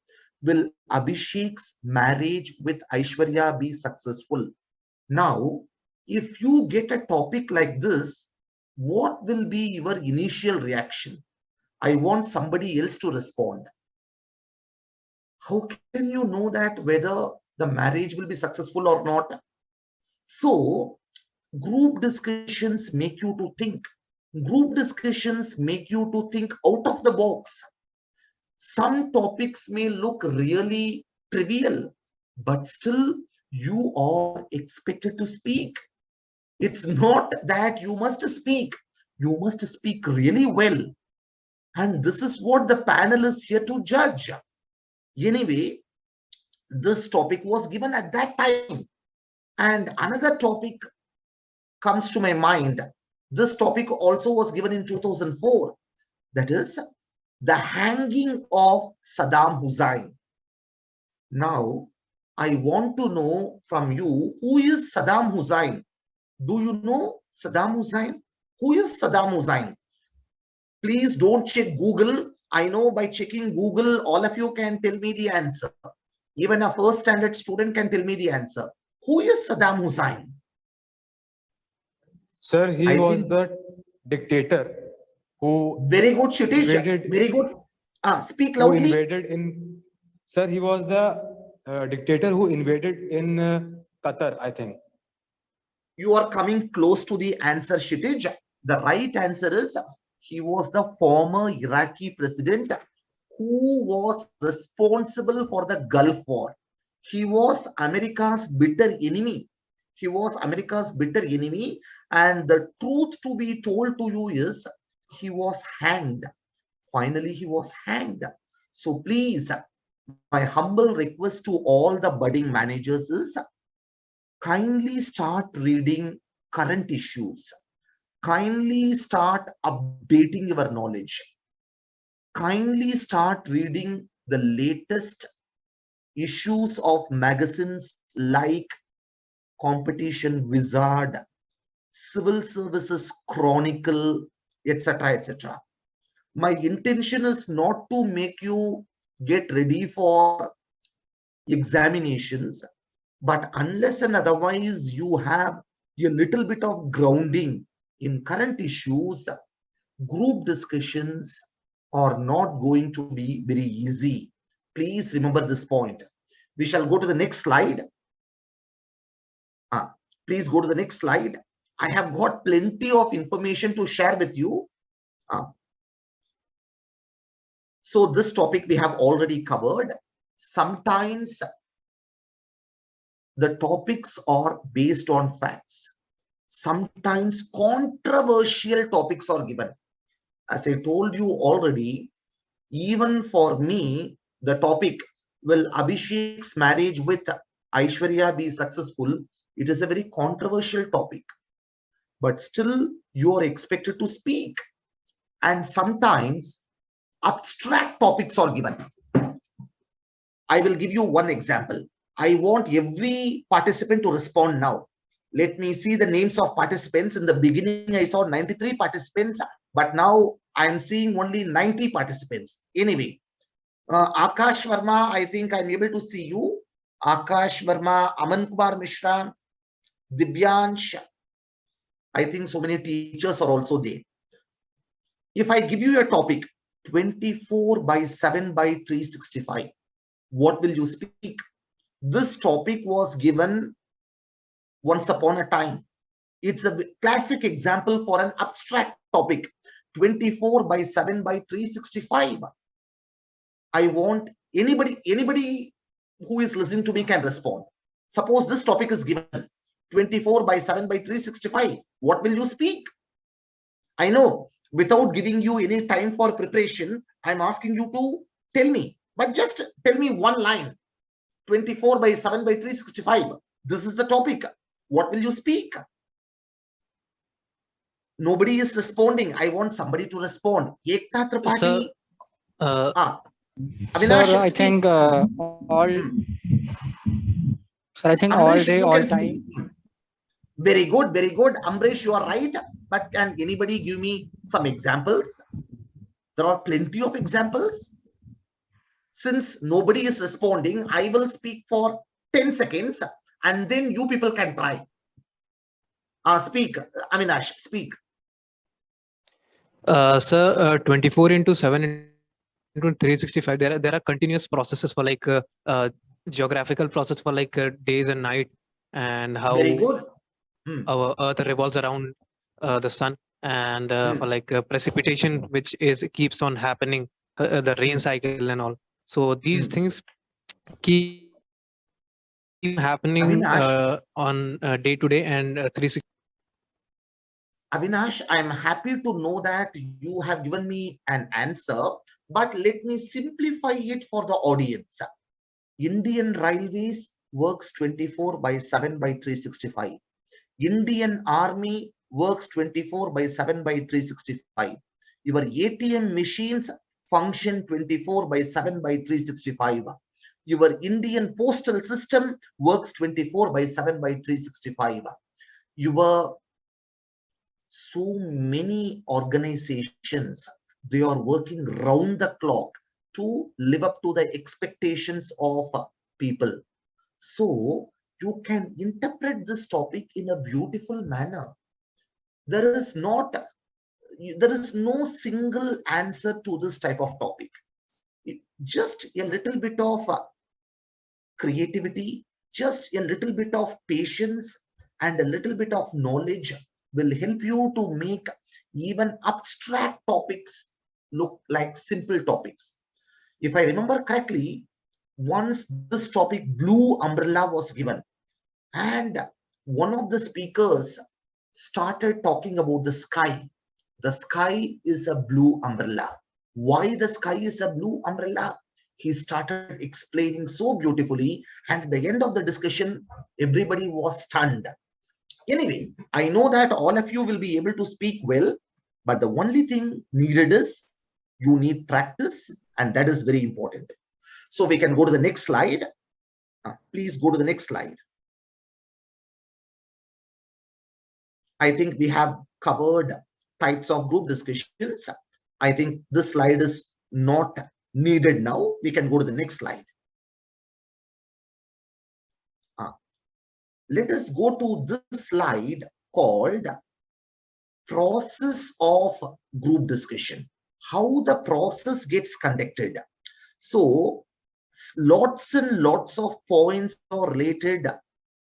Will Abhishek's marriage with Aishwarya be successful? Now, if you get a topic like this, what will be your initial reaction? I want somebody else to respond. How can you know that whether the marriage will be successful or not? So, group discussions make you to think. Group discussions make you to think out of the box. Some topics may look really trivial, but still you are expected to speak. It's not that you must speak. You must speak really well. And this is what the panel is here to judge. Anyway, this topic was given at that time. And another topic comes to my mind. This topic also was given in 2004. That is the hanging of Saddam Hussein. Now, I want to know from you, who is Saddam Hussein? Do you know Saddam Hussein? Who is Saddam Hussein? Please don't check Google. I know by checking Google, all of you can tell me the answer. Even a first standard student can tell me the answer. Who is Saddam Hussein? Sir, he was the dictator who very good, Chitiz. Very good. Speak loudly. Who invaded in, sir, he was the dictator who invaded in Qatar, I think. You are coming close to the answer, Chitiz. The right answer is he was the former Iraqi president who was responsible for the Gulf War. He was America's bitter enemy. He was America's bitter enemy. And the truth to be told to you is he was hanged. Finally, he was hanged. So please, my humble request to all the budding managers is kindly start reading current issues. Kindly start updating your knowledge. Kindly start reading the latest issues of magazines like Competition Wizard, Civil Services Chronicle, etc., etc. My intention is not to make you get ready for examinations, but unless and otherwise you have a little bit of grounding in current issues, group discussions are not going to be very easy. Please remember this point. We shall go to the next slide. Please go to the next slide. I have got plenty of information to share with you. So this topic we have already covered. Sometimes the topics are based on facts. Sometimes controversial topics are given. As I told you already, even for me, the topic, will Abhishek's marriage with Aishwarya be successful? It is a very controversial topic. But still, you are expected to speak. And sometimes abstract topics are given. I will give you one example. I want every participant to respond now. Let me see the names of participants. In the beginning, I saw 93 participants, but now I am seeing only 90 participants. Anyway, Akash Verma, I think I'm able to see you. Akash Verma, Aman Kumar Mishra, Divyansh. I think so many teachers are also there. If I give you a topic, 24/7/365, what will you speak? This topic was given once upon a time. It's a classic example for an abstract topic, 24/7/365. I want anybody who is listening to me can respond. Suppose this topic is given 24/7/365. What will you speak? I know, without giving you any time for preparation, I'm asking you to tell me, but just tell me one line. 24/7/365. This is the topic. What will you speak? Nobody is responding. I want somebody to respond. Ekta Tripathi. Avinash, sir, I think Sir, I think Amrish, all day, all time. Very good, very good. Amrish, you are right. But can anybody give me some examples? There are plenty of examples. Since nobody is responding, I will speak for 10 seconds and then you people can try. Speak, Avinash, speak. Sir, 24/7/365, there are continuous processes for like geographical process for like days and night, and how very good. Our earth revolves around the sun, and for like precipitation, which keeps on happening, the rain cycle and all. So these things keep happening on day to day and 360. Avinash, I'm happy to know that you have given me an answer, but let me simplify it for the audience. Indian Railways works 24/7/365. Indian Army works 24/7/365. Your ATM machines function 24/7/365. Your Indian postal system works 24/7/365. so many organizations, they are working round the clock to live up to the expectations of people. So you can interpret this topic in a beautiful manner. There is no single answer to this type of topic. Just a little bit of creativity, just a little bit of patience, and a little bit of knowledge will help you to make even abstract topics look like simple topics. If I remember correctly, once this topic blue umbrella was given, and one of the speakers started talking about the sky. The sky is a blue umbrella. Why the sky is a blue umbrella? He started explaining so beautifully, and at the end of the discussion, everybody was stunned. Anyway, I know that all of you will be able to speak well, but the only thing needed is you need practice, and that is very important. So we can go to the next slide. Please go to the next slide. I think we have covered types of group discussions. I think this slide is not needed now. We can go to the next slide. Let us go to this slide called process of group discussion. How the process gets conducted. So lots and lots of points are related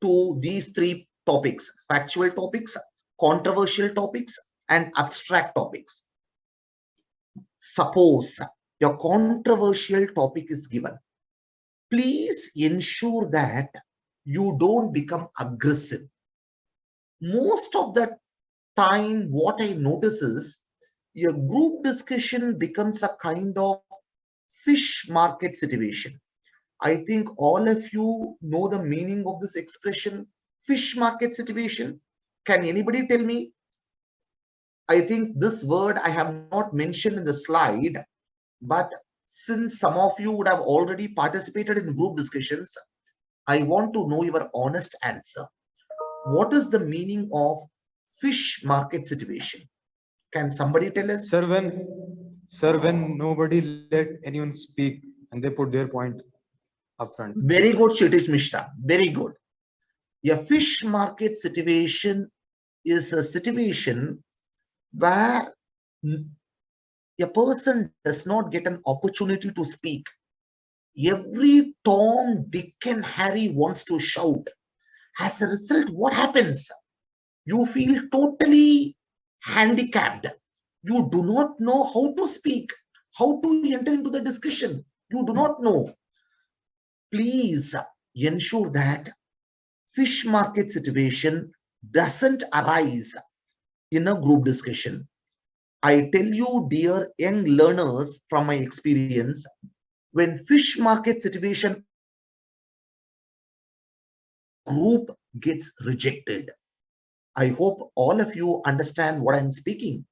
to these three topics: factual topics, controversial topics, and abstract topics. Suppose your controversial topic is given. Please ensure that you don't become aggressive. Most of the time, what I notice is your group discussion becomes a kind of fish market situation. I think all of you know the meaning of this expression, fish market situation. Can anybody tell me? I think this word I have not mentioned in the slide, but since some of you would have already participated in group discussions, I want to know your honest answer. What is the meaning of fish market situation? Can somebody tell us? Sir, when nobody let anyone speak and they put their point up front. Very good, Chitiz Mishra. Very good. A fish market situation is a situation where a person does not get an opportunity to speak. Every Tom, Dick, and Harry wants to shout. As a result, what happens? You feel totally handicapped. You do not know how to speak, how to enter into the discussion. You do not know. Please ensure that fish market situation doesn't arise in a group discussion. I tell you, dear young learners, from my experience, when fish market situation group gets rejected. I hope all of you understand what I'm speaking.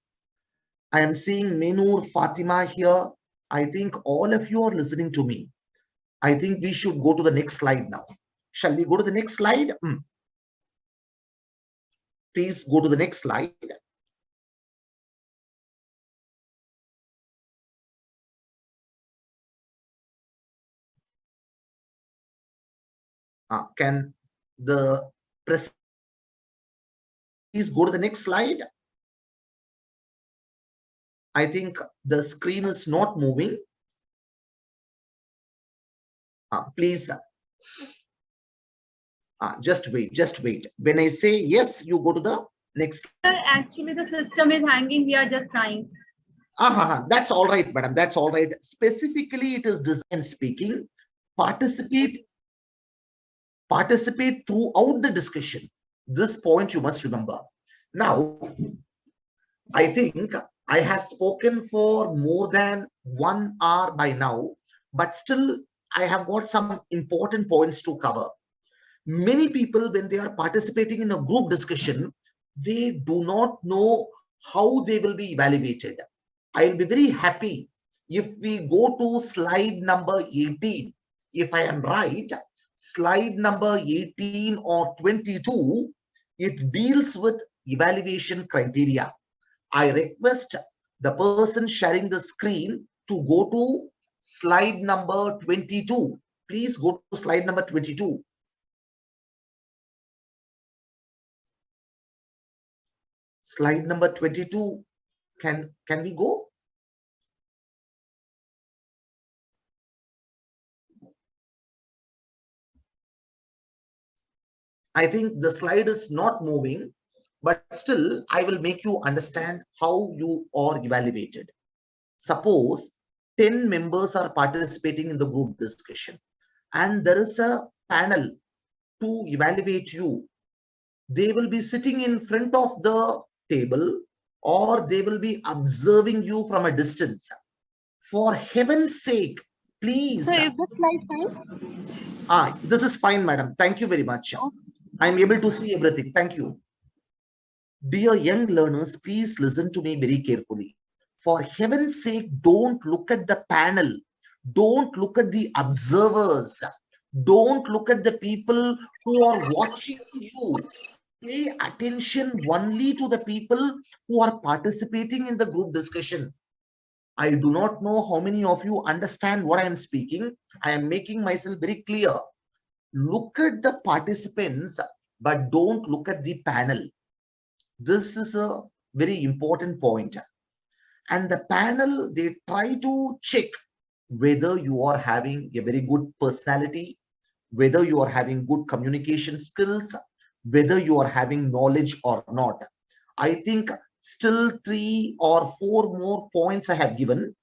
I am seeing Menur, Fatima here. I think all of you are listening to me. I think we should go to the next slide now. Shall we go to the next slide? Please go to the next slide. Can the press please go to the next slide? I think the screen is not moving. Please just wait. When I say yes, you go to the next. Actually, the system is hanging. We are just trying. That's all right, madam. That's all right. Specifically, it is design speaking. Participate throughout the discussion. This point you must remember. Now, I think I have spoken for more than 1 hour by now, but still I have got some important points to cover. Many people, when they are participating in a group discussion, they do not know how they will be evaluated. I will be very happy if we go to slide number 18. If I am right, slide number 18 or 22, It deals with evaluation criteria. I request the person sharing the screen to go to slide number 22. Please go to slide number 22. Slide number 22. Can we go? I think the slide is not moving, but still I will make you understand how you are evaluated. Suppose 10 members are participating in the group discussion and there is a panel to evaluate you. They will be sitting in front of the table or they will be observing you from a distance. For heaven's sake, please. So is the slide fine? This is fine, madam. Thank you very much. I'm able to see everything. Thank you. Dear young learners, please listen to me very carefully. For heaven's sake, don't look at the panel. Don't look at the observers. Don't look at the people who are watching you. Pay attention only to the people who are participating in the group discussion. I do not know how many of you understand what I am speaking. I am making myself very clear. Look at the participants, but don't look at the panel. This is a very important point. And the panel, they try to check whether you are having a very good personality, whether you are having good communication skills, whether you are having knowledge or not. I think still 3 or 4 more points I have given.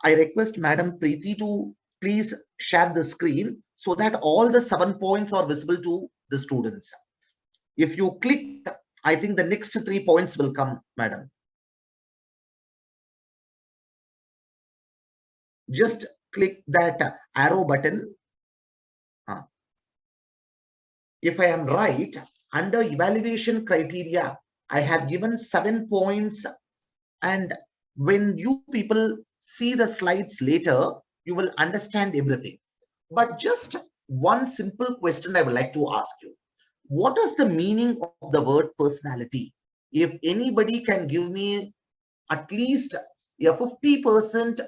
I request Madam Preeti to please share the screen so that all the 7 points are visible to the students. If you click, I think the next 3 points will come, madam. Just click that arrow button. If I am right, under evaluation criteria, I have given 7 points, and when you people see the slides later, you will understand everything. But just one simple question I would like to ask you. What is the meaning of the word personality? If anybody can give me at least a 50%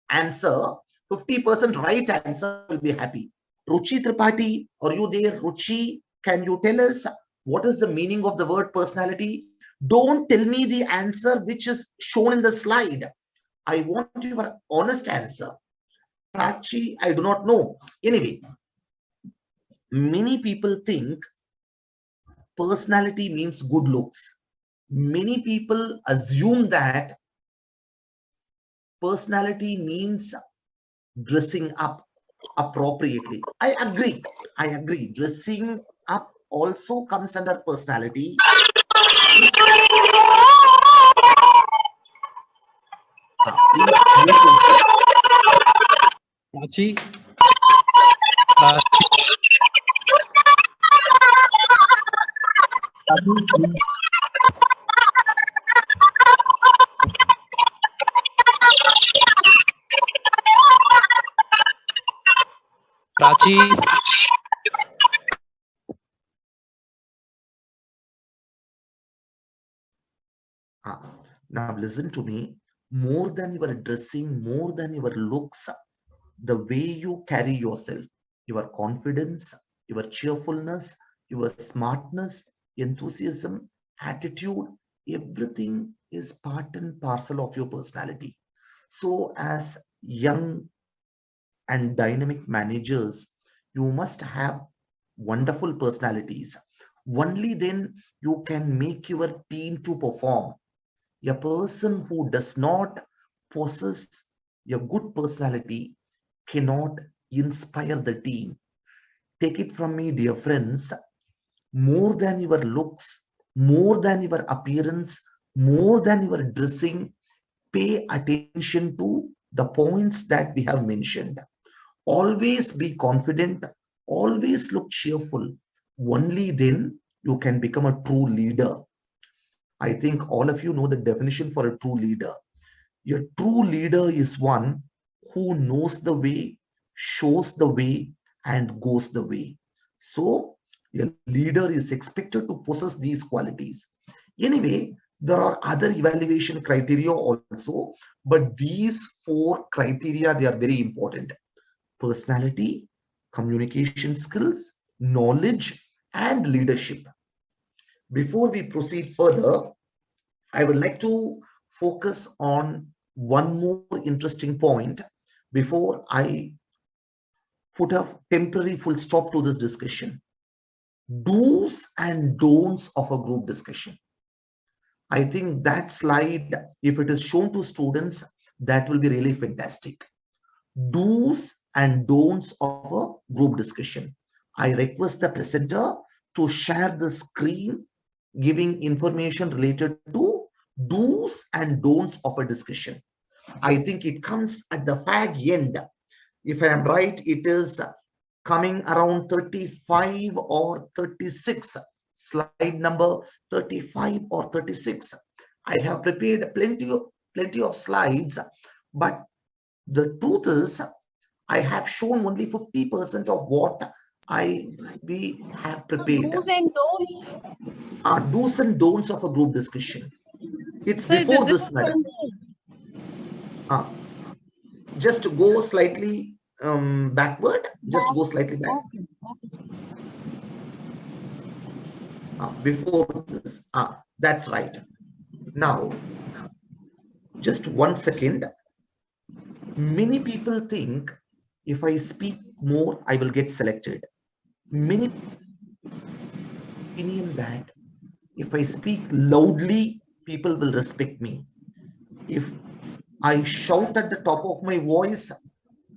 answer, 50% right answer, will be happy. Ruchi Tripathi, are you there? Ruchi, can you tell us what is the meaning of the word personality? Don't tell me the answer which is shown in the slide. I want your honest answer. Prachi, I do not know. Anyway, many people think personality means good looks. Many people assume that personality means dressing up appropriately. I agree. Dressing up also comes under personality. Prachi. Prachi. Now listen to me. More than your dressing, more than your looks, the way you carry yourself, your confidence, your cheerfulness, your smartness, enthusiasm, attitude, everything is part and parcel of your personality. So as young and dynamic managers, you must have wonderful personalities. Only then you can make your team to perform. A person who does not possess a good personality cannot inspire the team. Take it from me, dear friends, more than your looks, more than your appearance, more than your dressing, pay attention to the points that we have mentioned. Always be confident, always look cheerful. Only then you can become a true leader. I think all of you know the definition for a true leader. A true leader is one who knows the way, shows the way, and goes the way. So A leader is expected to possess these qualities. Anyway, there are other evaluation criteria also, but these 4 criteria, they are very important. Personality, communication skills, knowledge, and leadership. Before we proceed further, I would like to focus on one more interesting point before I put a temporary full stop to this discussion. Do's and don'ts of a group discussion. I think that slide, if it is shown to students, that will be really fantastic. Do's and don'ts of a group discussion. I request the presenter to share the screen giving information related to do's and don'ts of a discussion. I think it comes at the fag end. If I am right, it is coming around 35 or 36. Slide number 35 or 36. I have prepared plenty of slides, but the truth is I have shown only 50% of what we have prepared. Do's and don'ts. Do's and don'ts of a group discussion. It's before this, madam. Just go slightly backward. Just go slightly back. Before this. That's right. Now, just 1 second. Many people think if I speak more, I will get selected. Many opinion that if I speak loudly, people will respect me. If I shout at the top of my voice,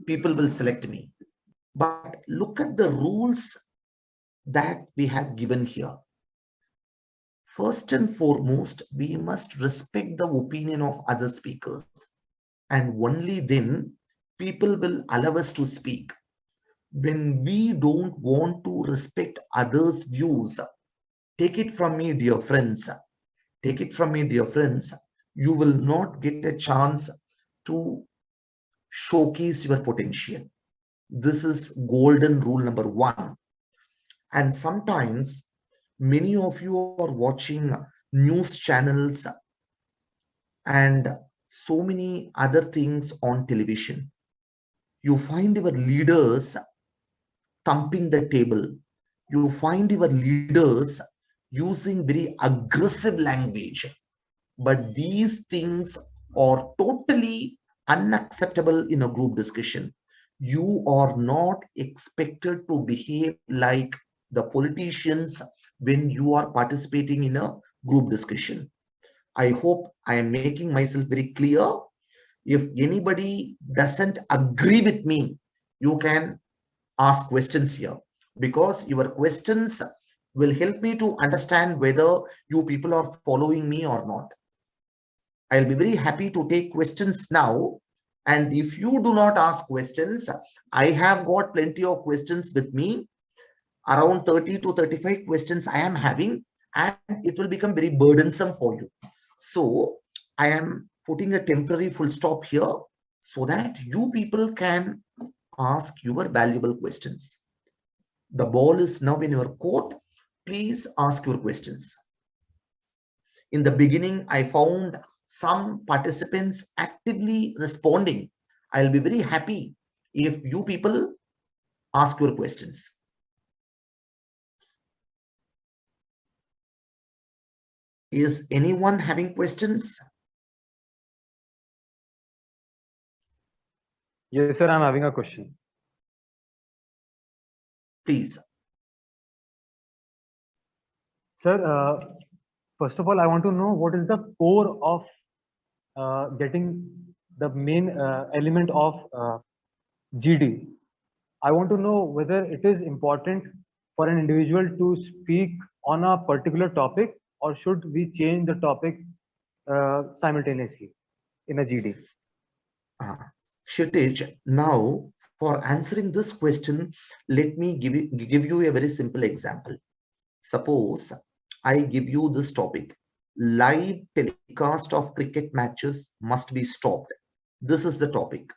people will select me. But look at the rules that we have given here. First and foremost, we must respect the opinion of other speakers. And only then people will allow us to speak. When we don't want to respect others' views, take it from me, dear friends. Take it from me, dear friends. You will not get a chance to showcase your potential. This is golden rule number 1. And sometimes many of you are watching news channels and so many other things on television. You find your leaders thumping the table. You find your leaders using very aggressive language. But these things are totally unacceptable in a group discussion. You are not expected to behave like the politicians when you are participating in a group discussion. I hope I am making myself very clear. If anybody doesn't agree with me, you can ask questions here, because your questions will help me to understand whether you people are following me or not. I'll be very happy to take questions now. And if you do not ask questions, I have got plenty of questions with me. Around 30 to 35 questions I am having, and it will become very burdensome for you. So I am putting a temporary full stop here so that you people can ask your valuable questions. The ball is now in your court. Please ask your questions. In the beginning, I found some participants actively responding. I'll be very happy if you people ask your questions. Is anyone having questions? Yes, sir, I'm having a question. Please. Sir, first of all, I want to know what is the core of getting the main element of GD. I want to know whether it is important for an individual to speak on a particular topic, or should we change the topic simultaneously in a GD? Chitiz, now for answering this question, let me give you a very simple example. Suppose I give you this topic: live telecast of cricket matches must be stopped. This is the topic.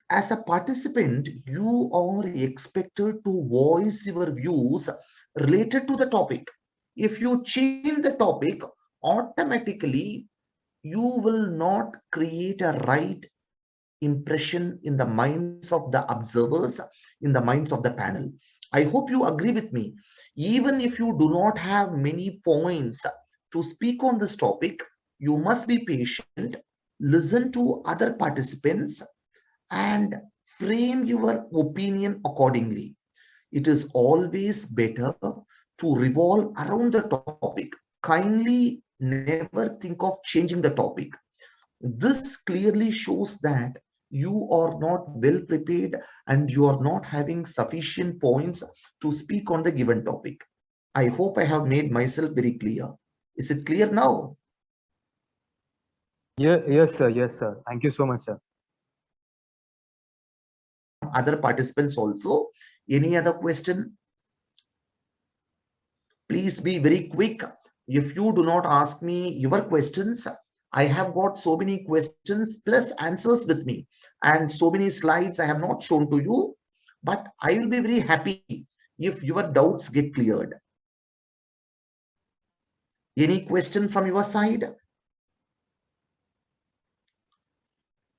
As a participant, you are expected to voice your views related to the topic. If you change the topic, automatically you will not create a right impression in the minds of the observers, in the minds of the panel. I hope you agree with me. Even if you do not have many points to speak on this topic, you must be patient, listen to other participants, and frame your opinion accordingly. It is always better to revolve around the topic. Kindly never think of changing the topic. This clearly shows that you are not well prepared and you are not having sufficient points to speak on the given topic. I hope I have made myself very clear. Is it clear now? Yeah, yes, sir. Yes, sir. Thank you so much, sir. Other participants also. Any other question? Please be very quick. If you do not ask me your questions, I have got so many questions plus answers with me and so many slides I have not shown to you, but I will be very happy if your doubts get cleared. Any question from your side?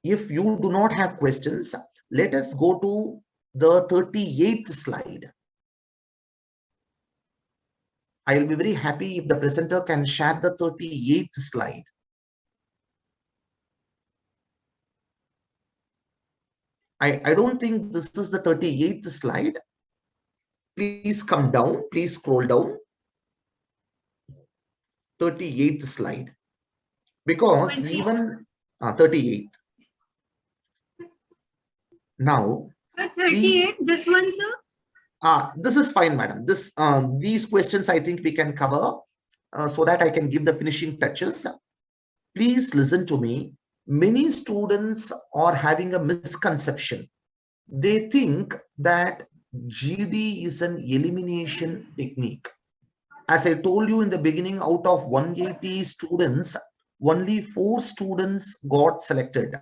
If you do not have questions, let us go to the 38th slide. I will be very happy if the presenter can share the 38th slide. I don't think this is the 38th slide. Please come down, please scroll down. 38th slide. Because even 38th. Now, 38, this one, sir? This is fine, madam. These questions I think we can cover so that I can give the finishing touches. Please listen to me. Many students are having a misconception. They think that GD is an elimination technique. As I told you in the beginning, out of 180 students, only 4 students got selected.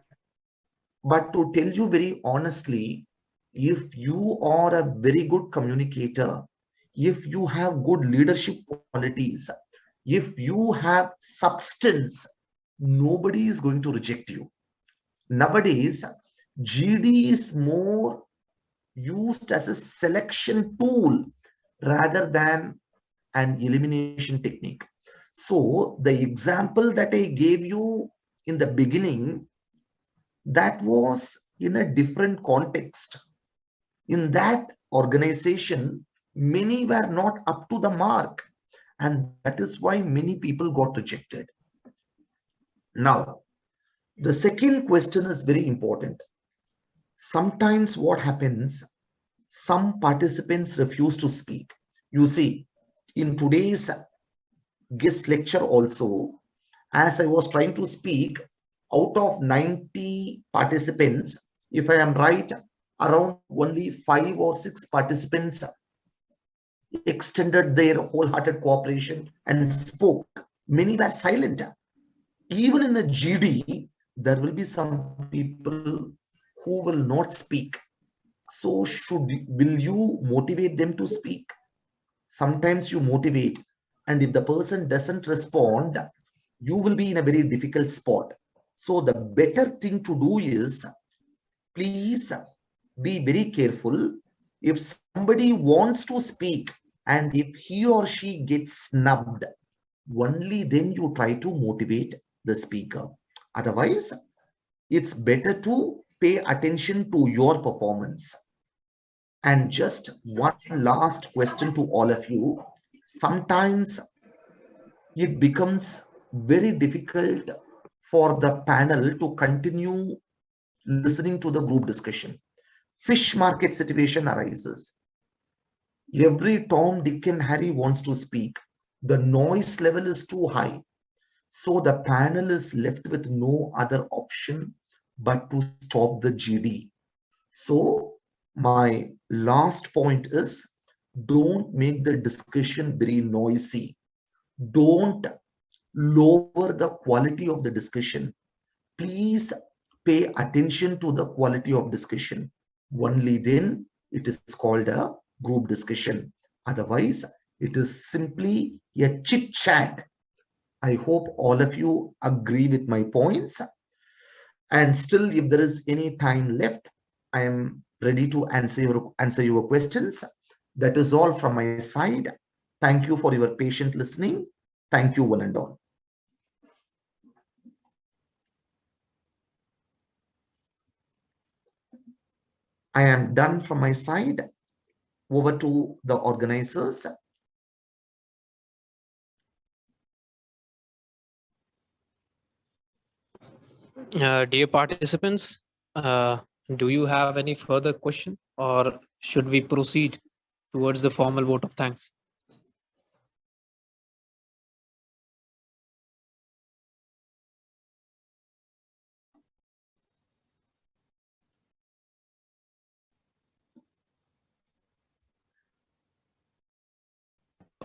But to tell you very honestly, if you are a very good communicator, if you have good leadership qualities, if you have substance, nobody is going to reject you. Nowadays, GD is more used as a selection tool rather than an elimination technique. So the example that I gave you in the beginning, that was in a different context. In that organization, many were not up to the mark, and that is why many people got rejected. Now, the second question is very important. Sometimes what happens, some participants refuse to speak. You see, in today's guest lecture also, as I was trying to speak, out of 90 participants, if I am right, around only 5 or 6 participants extended their wholehearted cooperation and spoke. Many were silent. Even in a GD, there will be some people who will not speak. So will you motivate them to speak? Sometimes you motivate, and if the person doesn't respond, you will be in a very difficult spot. So the better thing to do is, please be very careful. If somebody wants to speak and if he or she gets snubbed, only then you try to motivate the speaker. Otherwise, it's better to pay attention to your performance. And just one last question to all of you. Sometimes it becomes very difficult for the panel to continue listening to the group discussion. Fish market situation arises. Every Tom, Dick and Harry wants to speak. The noise level is too high. So the panel is left with no other option but to stop the GD. So my last point is, don't make the discussion very noisy. Don't lower the quality of the discussion. Please pay attention to the quality of discussion. Only then it is called a group discussion. Otherwise, it is simply a chit chat. I hope all of you agree with my points. And still, if there is any time left, I am ready to answer your questions. That is all from my side. Thank you for your patient listening. Thank you, one and all. I am done from my side. Over to the organizers. Dear participants, do you have any further question, or should we proceed towards the formal vote of thanks?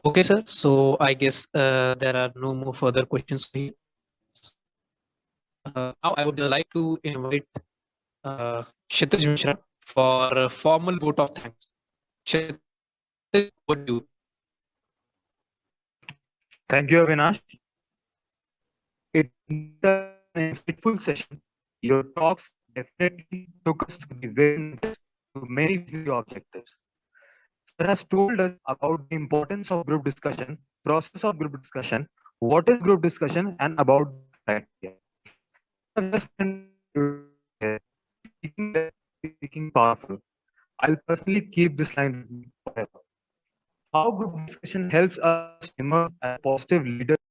Okay, sir. So I guess there are no more further questions for you. Now I would like to invite Chitiz Mishra for a formal vote of thanks. Chitiz, what do you? Thank you, Avinash. It was an insightful session. Your talks definitely took us to the very to many video objectives. Sir has told us about the importance of group discussion, process of group discussion, what is group discussion, and about criteria. Speaking powerful. I'll personally keep this line with me forever. How group discussion helps us emerge as positive leaders